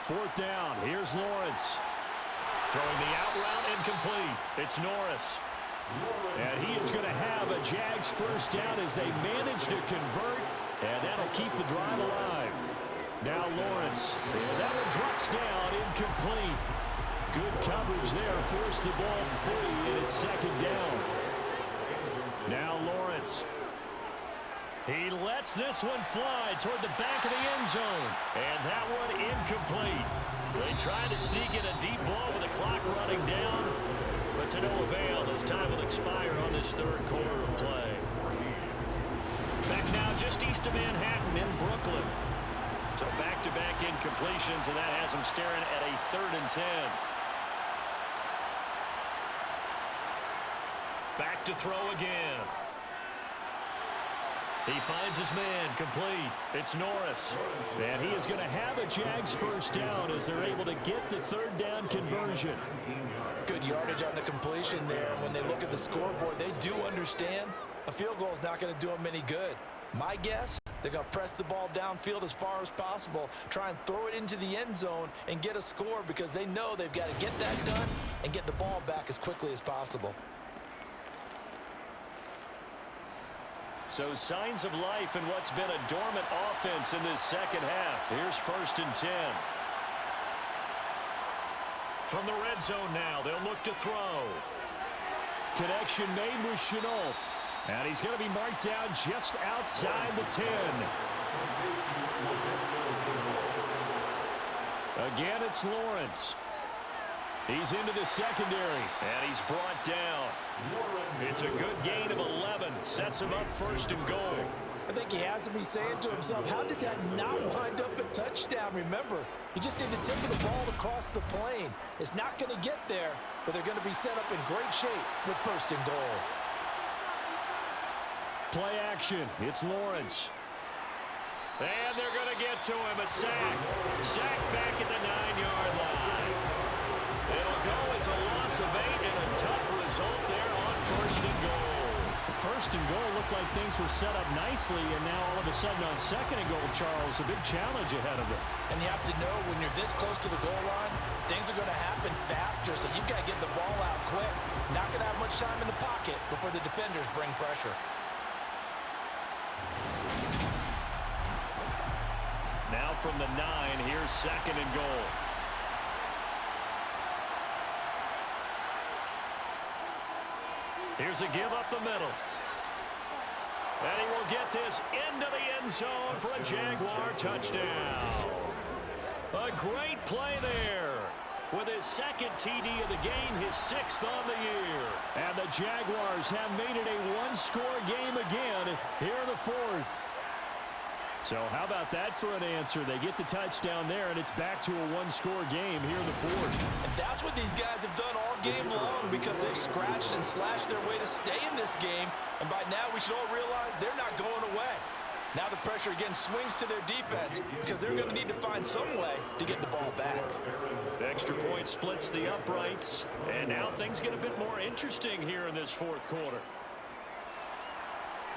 Fourth down. Here's Lawrence. Throwing the out route incomplete. It's Norris. And he is going to have a Jags 1st down as they manage to convert. And that'll keep the drive alive. Now Lawrence. And that one drops down incomplete. Good coverage there. Forced the ball free, and it's 2nd down. Now Lawrence. He lets this one fly toward the back of the end zone. And that one incomplete. They tried to sneak in a deep ball with the clock running down, but to no avail as time will expire on this 3rd quarter of play. Back now just east of Manhattan in Brooklyn. So back-to-back incompletions, and that has them staring at a 3rd and 10. Back to throw again. He finds his man complete. It's Norris. And he is going to have a Jags 1st down as they're able to get the 3rd down conversion. Good yardage on the completion there. When they look at the scoreboard, they do understand a field goal is not going to do them any good. My guess, they're going to press the ball downfield as far as possible, try and throw it into the end zone and get a score because they know they've got to get that done and get the ball back as quickly as possible. So signs of life in what's been a dormant offense in this 2nd half. Here's 1st and 10. From the red zone now, they'll look to throw. Connection made with Chenault. And he's going to be marked down just outside the 10. Again, it's Lawrence. He's into the secondary, and he's brought down. It's a good gain of 11. Sets him up 1st and goal. I think he has to be saying to himself, how did that not wind up a touchdown? Remember, you just need the tip of the ball across the plane. It's not going to get there, but they're going to be set up in great shape with 1st and goal. Play action. It's Lawrence. And they're going to get to him. A sack. Sack back at the 9-yard line. It'll go as a loss of 8 and a tough result there on 1st and goal. First and goal looked like things were set up nicely, and now all of a sudden on 2nd and goal, Charles, a big challenge ahead of them. And you have to know when you're this close to the goal line, things are going to happen faster, so you've got to get the ball out quick. Not going to have much time in the pocket before the defenders bring pressure. Now from the 9, here's 2nd and goal. Here's a give up the middle. And he will get this into the end zone for a Jaguar touchdown. A great play there. With his 2nd TD of the game, his 6th on the year. And the Jaguars have made it a one-score game again here in the 4th. So how about that for an answer? They get the touchdown there, and it's back to a one-score game here in the 4th. And that's what these guys have done all game long because they've scratched and slashed their way to stay in this game. And by now, we should all realize they're not going away. Now the pressure again swings to their defense because they're going to need to find some way to get the ball back. The extra point splits the uprights, and now things get a bit more interesting here in this 4th quarter.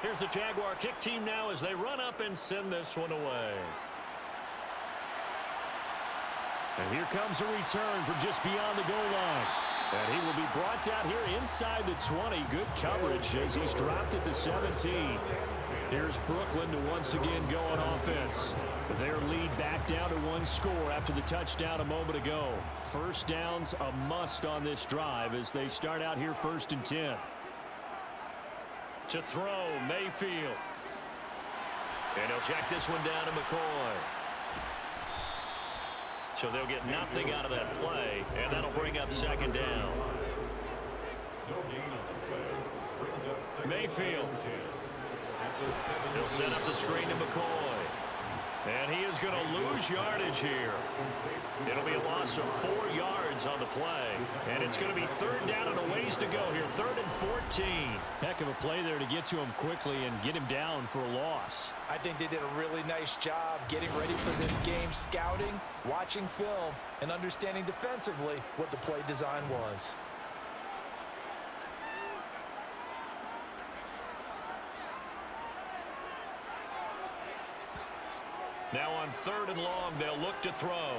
Here's the Jaguar kick team now as they run up and send this one away. And here comes a return from just beyond the goal line. And he will be brought down here inside the 20. Good coverage as he's dropped at the 17. Here's Brooklyn to once again go on offense. Their lead back down to 1 score after the touchdown a moment ago. First downs a must on this drive as they start out here 1st and 10. To throw, Mayfield. And he'll check this one down to McCoy. So they'll get nothing out of that play, and that'll bring up 2nd down. Mayfield. He'll set up the screen to McCoy. And he is going to lose yardage here. It'll be a loss of 4 yards on the play. And it's going to be 3rd down and a ways to go here. 3rd and 14. Heck of a play there to get to him quickly and get him down for a loss. I think they did a really nice job getting ready for this game, scouting, watching film, and understanding defensively what the play design was. Now on 3rd and long, they'll look to throw.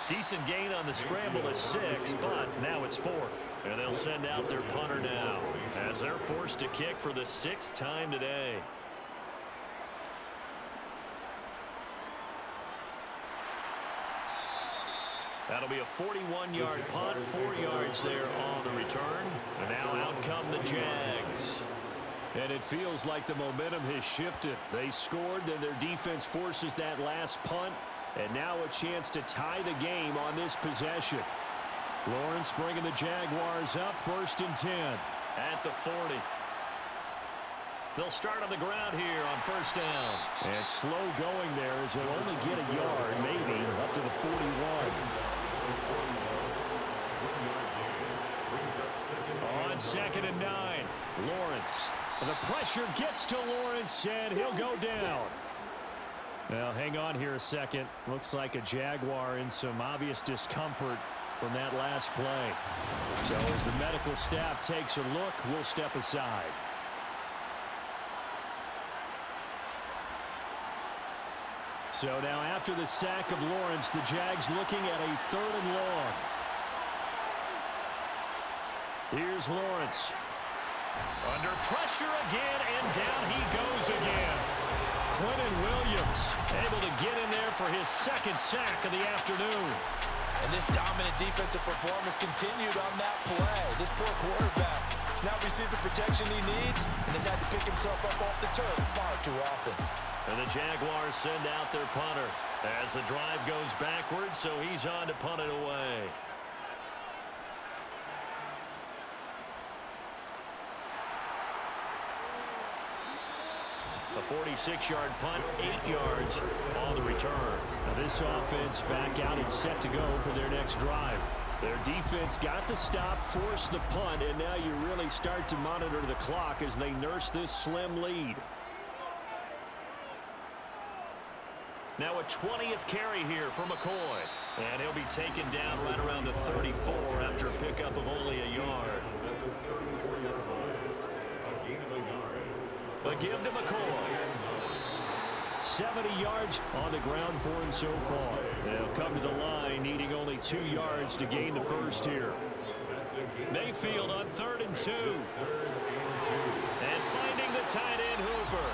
Decent gain on the scramble at 6, but now it's 4th. And they'll send out their punter now as they're forced to kick for the 6th time today. That'll be a 41-yard punt, 4 yards there on the return. And now out come the Jags. And it feels like the momentum has shifted. They scored, then their defense forces that last punt. And now a chance to tie the game on this possession. Lawrence bringing the Jaguars up 1st and 10. At the 40. They'll start on the ground here on 1st down. And slow going there as they'll only get a yard, maybe, up to the 41. On 2nd and 9. Lawrence. The pressure gets to Lawrence, and he'll go down. Now, hang on here a second. Looks like a Jaguar in some obvious discomfort from that last play. So as the medical staff takes a look, we'll step aside. So now after the sack of Lawrence, the Jags looking at a 3rd and long. Here's Lawrence. Under pressure again, and down he goes again. Quentin Williams able to get in there for his 2nd sack of the afternoon. And this dominant defensive performance continued on that play. This poor quarterback has not received the protection he needs and has had to pick himself up off the turf far too often. And the Jaguars send out their punter as the drive goes backwards, so he's on to punt it away. A 46-yard punt, 8 yards on the return. Now this offense back out and set to go for their next drive. Their defense got the stop, forced the punt, and now you really start to monitor the clock as they nurse this slim lead. Now a 20th carry here for McCoy. And he'll be taken down right around the 34 after a pickup of only a yard. A give to McCoy. 70 yards on the ground for him so far. They'll come to the line needing only 2 yards to gain the first here. Mayfield on 3rd and 2. And finding the tight end Hooper.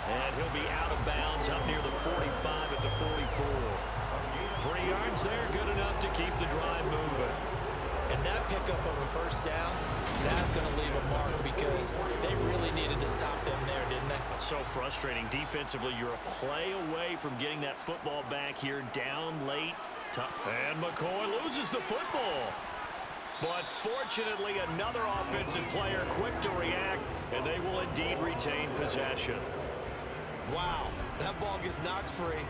And he'll be out of bounds up near the 45 at the 44. 3 yards there, good enough to keep the drive moving. And that pickup of a first down, that's going to leave a mark because they really needed to stop them there, didn't they? So frustrating. Defensively, you're a play away from getting that football back here down late. And McCoy loses the football. But fortunately, another offensive player quick to react, and they will indeed retain possession. Wow, that ball gets knocked free,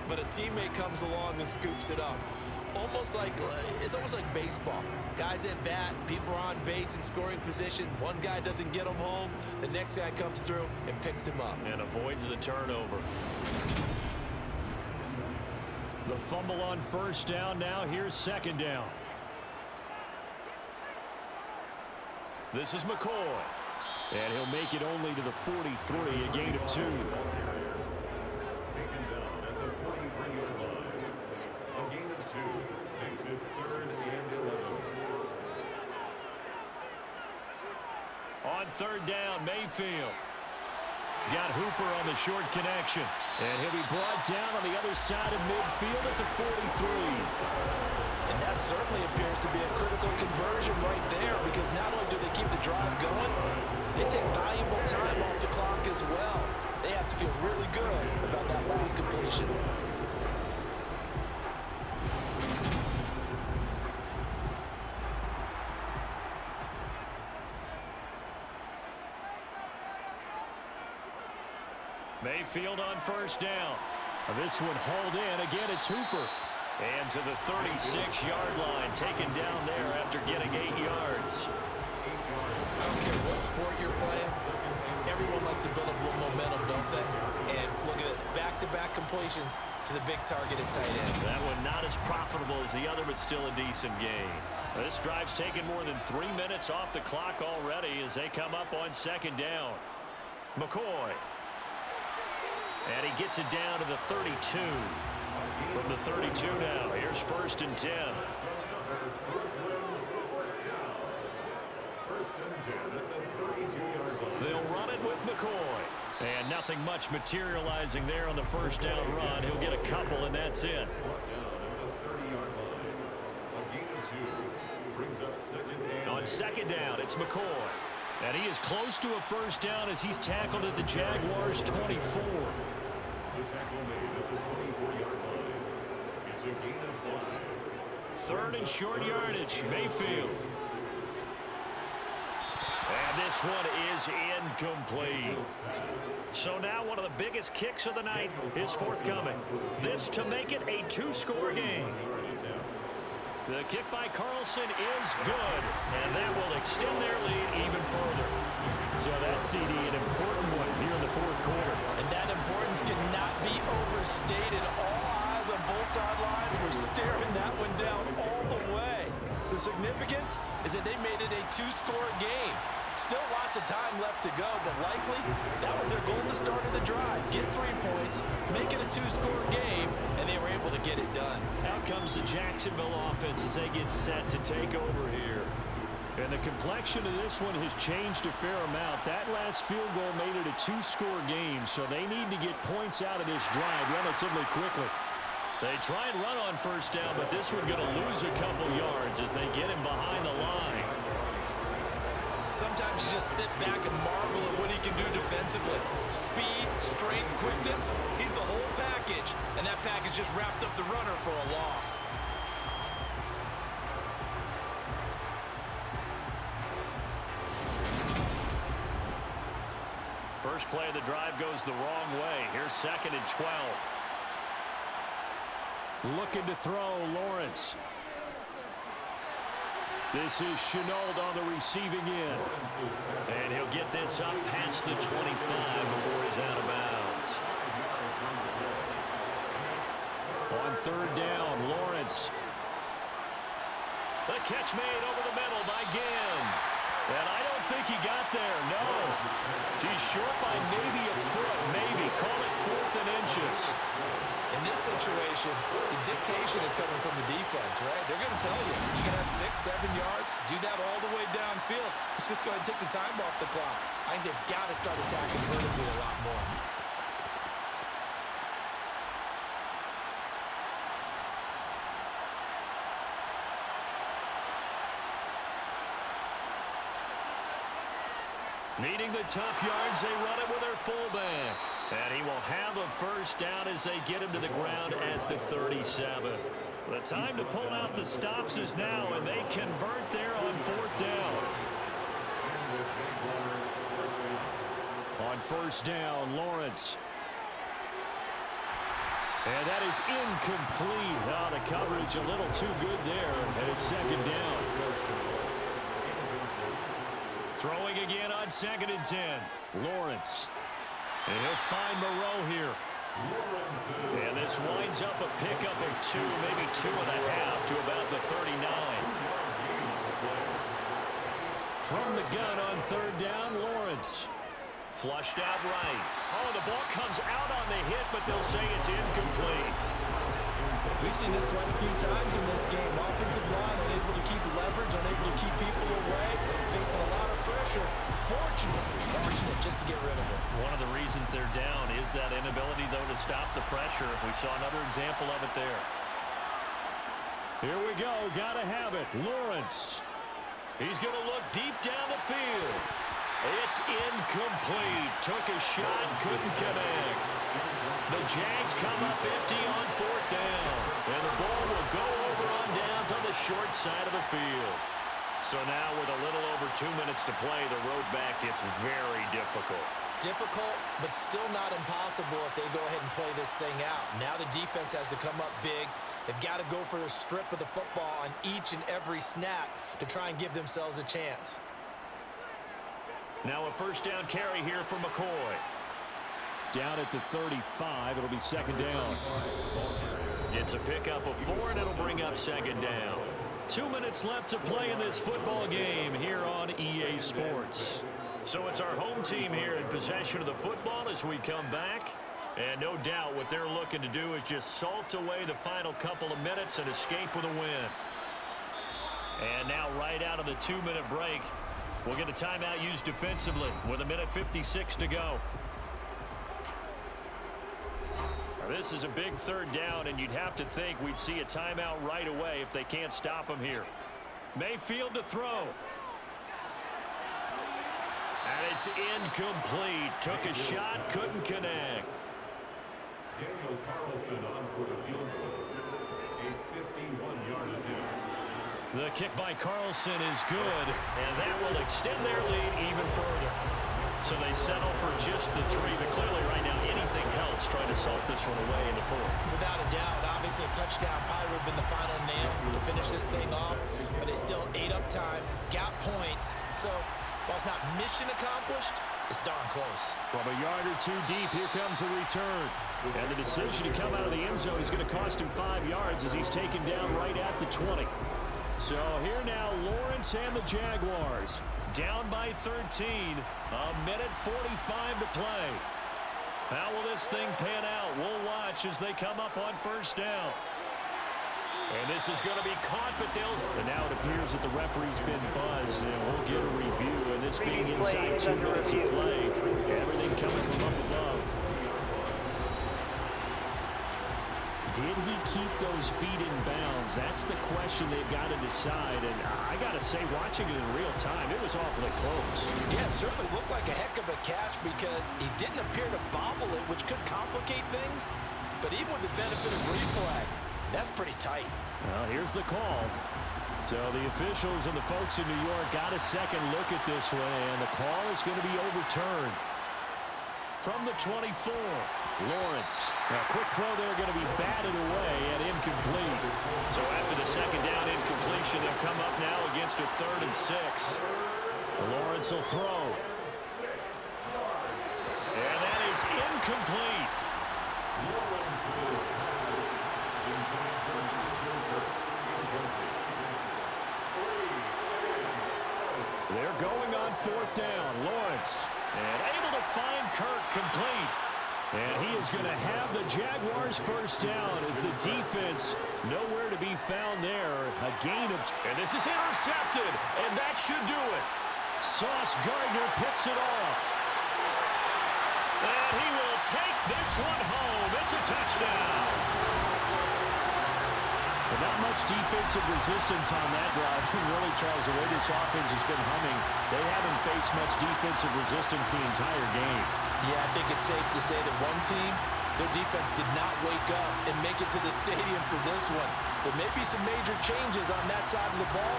but a teammate comes along and scoops it up. It's almost like baseball. Guys at bat, people are on base in scoring position. One guy doesn't get him home. The next guy comes through and picks him up. And avoids the turnover. The fumble on first down. Now here's 2nd down. This is McCoy. And he'll make it only to the 43, a gain of 2. On 3rd down, Mayfield. He's got Hooper on the short connection. And he'll be brought down on the other side of midfield at the 43. And that certainly appears to be a critical conversion right there because not only do they keep the drive going, they take valuable time off the clock as well. They have to feel really good about that last completion. Mayfield on first down. This one hauled in. Again, it's Hooper. And to the 36-yard line, taken down there after getting 8 yards. I don't care what sport you're playing. Everyone likes to build up a little momentum, don't they? And look at this, back-to-back completions to the big targeted tight end. That one not as profitable as the other, but still a decent gain. This drive's taken more than 3 minutes off the clock already as they come up on 2nd down. McCoy. And he gets it down to the 32. From the 32 now, here's 1st and 10. They'll run it with McCoy. And nothing much materializing there on the first down run. He'll get a couple, and that's it. On 2nd down, it's McCoy. And he is close to a first down as he's tackled at the Jaguars' 24. The tackle made at the 24-yard line. It's a gain of 5. 3rd and short yardage, Mayfield. And this one is incomplete. So now one of the biggest kicks of the night is forthcoming. This to make it a 2-score game. The kick by Carlson is good, and that will extend their lead even further. So that CD, an important one here in the 4th quarter. And that importance cannot be overstated. All eyes on both sidelines were staring that one down all the way. The significance is that they made it a 2-score game. Still lots of time left to go, but likely that was their goal at the start of the drive. Get 3 points, make it a 2-score game, and they were able to get it done. Out comes the Jacksonville offense as they get set to take over here. And the complexion of this one has changed a fair amount. That last field goal made it a 2-score game, so they need to get points out of this drive relatively quickly. They try and run on first down, but this one going to lose a couple yards as they get him behind the line. Sometimes you just sit back and marvel at what he can do defensively. Speed, strength, quickness, he's the whole package. And that package just wrapped up the runner for a loss. First play of the drive goes the wrong way. Here's 2nd and 12. Looking to throw, Lawrence. This is Chenault on the receiving end. And he'll get this up past the 25 before he's out of bounds. On third down, Lawrence. The catch made over the middle by Ginn. And I don't think he got there, no. He's short by maybe a foot, maybe. Call it 4th and inches. In this situation, the dictation is coming from the defense, right? They're going to tell you, you can have 6, 7 yards, do that all the way downfield. Let's just go ahead and take the time off the clock. I think they've got to start attacking vertically a lot more. Needing the tough yards, they run it with their fullback. And he will have a first down as they get him to the ground at the 37. The time to pull out the stops is now, and they convert there on 4th down. On first down, Lawrence. And that is incomplete. Oh, the coverage a little too good there, and it's 2nd down. Throwing again on 2nd and 10. Lawrence. And he'll find Moreau here. And this winds up a pickup of 2, maybe 2.5 to about the 39. From the gun on 3rd down, Lawrence. Flushed out right. Oh, the ball comes out on the hit, but they'll say it's incomplete. We've seen this quite a few times in this game. Offensive line unable to keep leverage, unable to keep people away, facing a lot of pressure. Fortunate just to get rid of it. One of the reasons they're down is that inability, though, to stop the pressure. We saw another example of it there. Here we go. Got to have it. Lawrence. He's going to look deep down the field. It's incomplete. Took a shot, couldn't connect. The Jags come up empty on 4th down. And the ball will go over on downs on the short side of the field. So now with a little over 2 minutes to play, the road back gets very difficult. Difficult, but still not impossible if they go ahead and play this thing out. Now the defense has to come up big. They've got to go for the strip of the football on each and every snap to try and give themselves a chance. Now a first down carry here for McCoy. Down at the 35, it'll be 2nd down. It's a pickup of 4, and it'll bring up 2nd down. 2 minutes left to play in this football game here on EA Sports. So it's our home team here in possession of the football as we come back. And no doubt what they're looking to do is just salt away the final couple of minutes and escape with a win. And now right out of the 2-minute break, we'll get a timeout used defensively with 1:56 to go. This is a big 3rd down, and you'd have to think we'd see a timeout right away if they can't stop him here. Mayfield to throw. And it's incomplete. Took a shot, couldn't connect. Daniel Carlson on for the field goal. A 51-yard attempt. The kick by Carlson is good, and that will extend their lead even further. So they settle for just the 3, but clearly right now anything helps trying to salt this one away in the 4th. Without a doubt, obviously a touchdown probably would have been the final nail to finish this thing off, but they still ate up time, got points. So while it's not mission accomplished, it's darn close. From a yard or 2 deep, here comes the return. And the decision to come out of the end zone is going to cost him 5 yards as he's taken down right at the 20. So here now, Lawrence and the Jaguars. Down by 13, 1:45 to play. How will this thing pan out? We'll watch as they come up on first down. And this is going to be caught, but they'll... And now it appears that the referee's been buzzed, and we'll get a review. And this being inside 2 minutes of play, everything coming from up above. Did he keep those feet in bounds? That's the question they've got to decide. And I got to say, watching it in real time, it was awfully close. Yeah, it certainly looked like a heck of a catch because he didn't appear to bobble it, which could complicate things. But even with the benefit of replay, that's pretty tight. Well, here's the call. So the officials and the folks in New York got a second look at this one, and the call is going to be overturned. from the 24. Lawrence. A quick throw there going to be batted away and incomplete. So after the second down incompletion, they'll come up now against a 3rd and 6. Lawrence will throw. And that is incomplete. They're going on 4th down. Lawrence. And able to find Kirk complete. And he is going to have the Jaguars first down as the defense nowhere to be found there. A gain of... And this is intercepted, and that should do it. Sauce Gardner picks it off. And he will take this one home. It's a touchdown. But not much defensive resistance on that drive. Really, Charles, the way this offense has been humming, they haven't faced much defensive resistance the entire game. Yeah, I think it's safe to say that one team, their defense did not wake up and make it to the stadium for this one. There may be some major changes on that side of the ball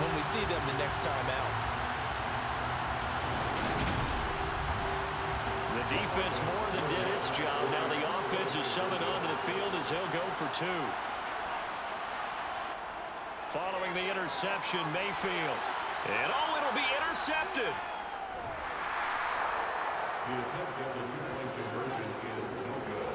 when we see them the next time out. The defense more than did its job. Now the offense is summoned onto the field as he'll go for 2. Following the interception, Mayfield. And it'll be intercepted. The attempt at the 2-point conversion is no good.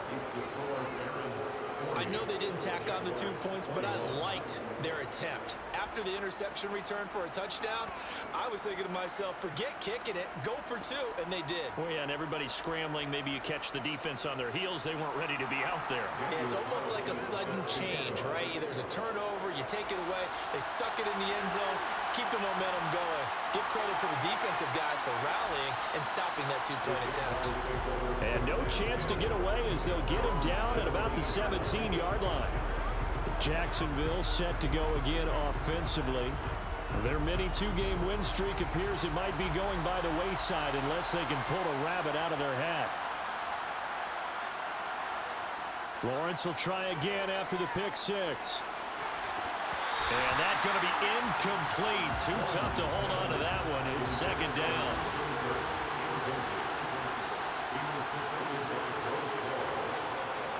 Keep the score, Aaron's. I know they didn't tack on the 2 points, but I liked their attempt. After the interception return for a touchdown, I was thinking to myself, forget kicking it, go for 2, and they did. Well, yeah, and everybody's scrambling. Maybe you catch the defense on their heels. They weren't ready to be out there. Yeah, it's almost like a sudden change, right? There's a turnover, you take it away, they stuck it in the end zone, keep the momentum going. Give credit to the defensive guys for rallying and stopping that 2-point attempt. And no chance to get away as they'll get him down at about the 17-yard line. Jacksonville set to go again offensively. Their mini 2-game win streak appears it might be going by the wayside unless they can pull a rabbit out of their hat. Lawrence will try again after the pick 6. And that's going to be incomplete. Too tough to hold on to that one. It's 2nd down.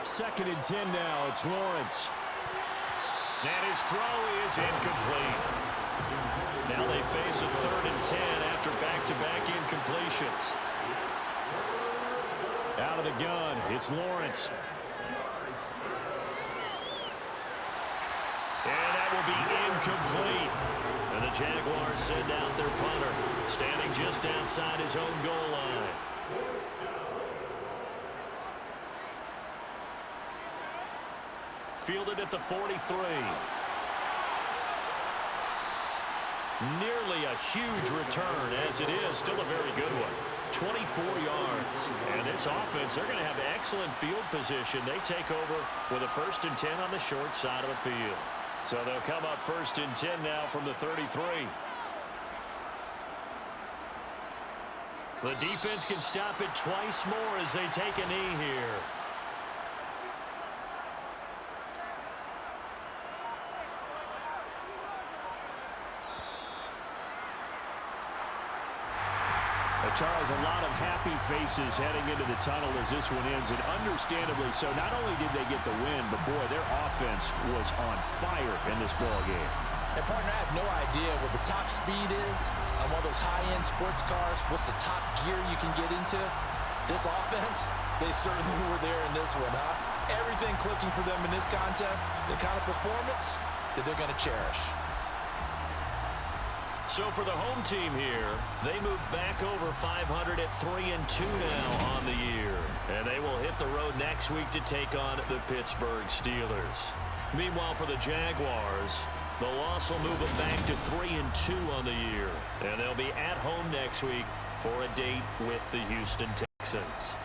2nd and 10 now. It's Lawrence. And his throw is incomplete. Now they face a 3rd and 10 after back-to-back incompletions. Out of the gun, it's Lawrence. And that will be incomplete. And the Jaguars send out their punter, standing just outside his own goal line. Fielded at the 43. Nearly a huge return, as it is. Still a very good one. 24 yards. And this offense, they're going to have excellent field position. They take over with a 1st and 10 on the short side of the field. So they'll come up 1st and 10 now from the 33. The defense can stop it twice more as they take a knee here. Charles, a lot of happy faces heading into the tunnel as this one ends, and understandably so. Not only did they get the win, but boy, their offense was on fire in this ball game. And partner, I have no idea what the top speed is on one of those high-end sports cars. What's the top gear you can get into? This offense, they certainly were there in this one, huh? Everything clicking for them in this contest, the kind of performance that they're going to cherish. So for the home team here, they move back over 500 at 3-2 now on the year. And they will hit the road next week to take on the Pittsburgh Steelers. Meanwhile, for the Jaguars, the loss will move them back to 3-2 on the year. And they'll be at home next week for a date with the Houston Texans.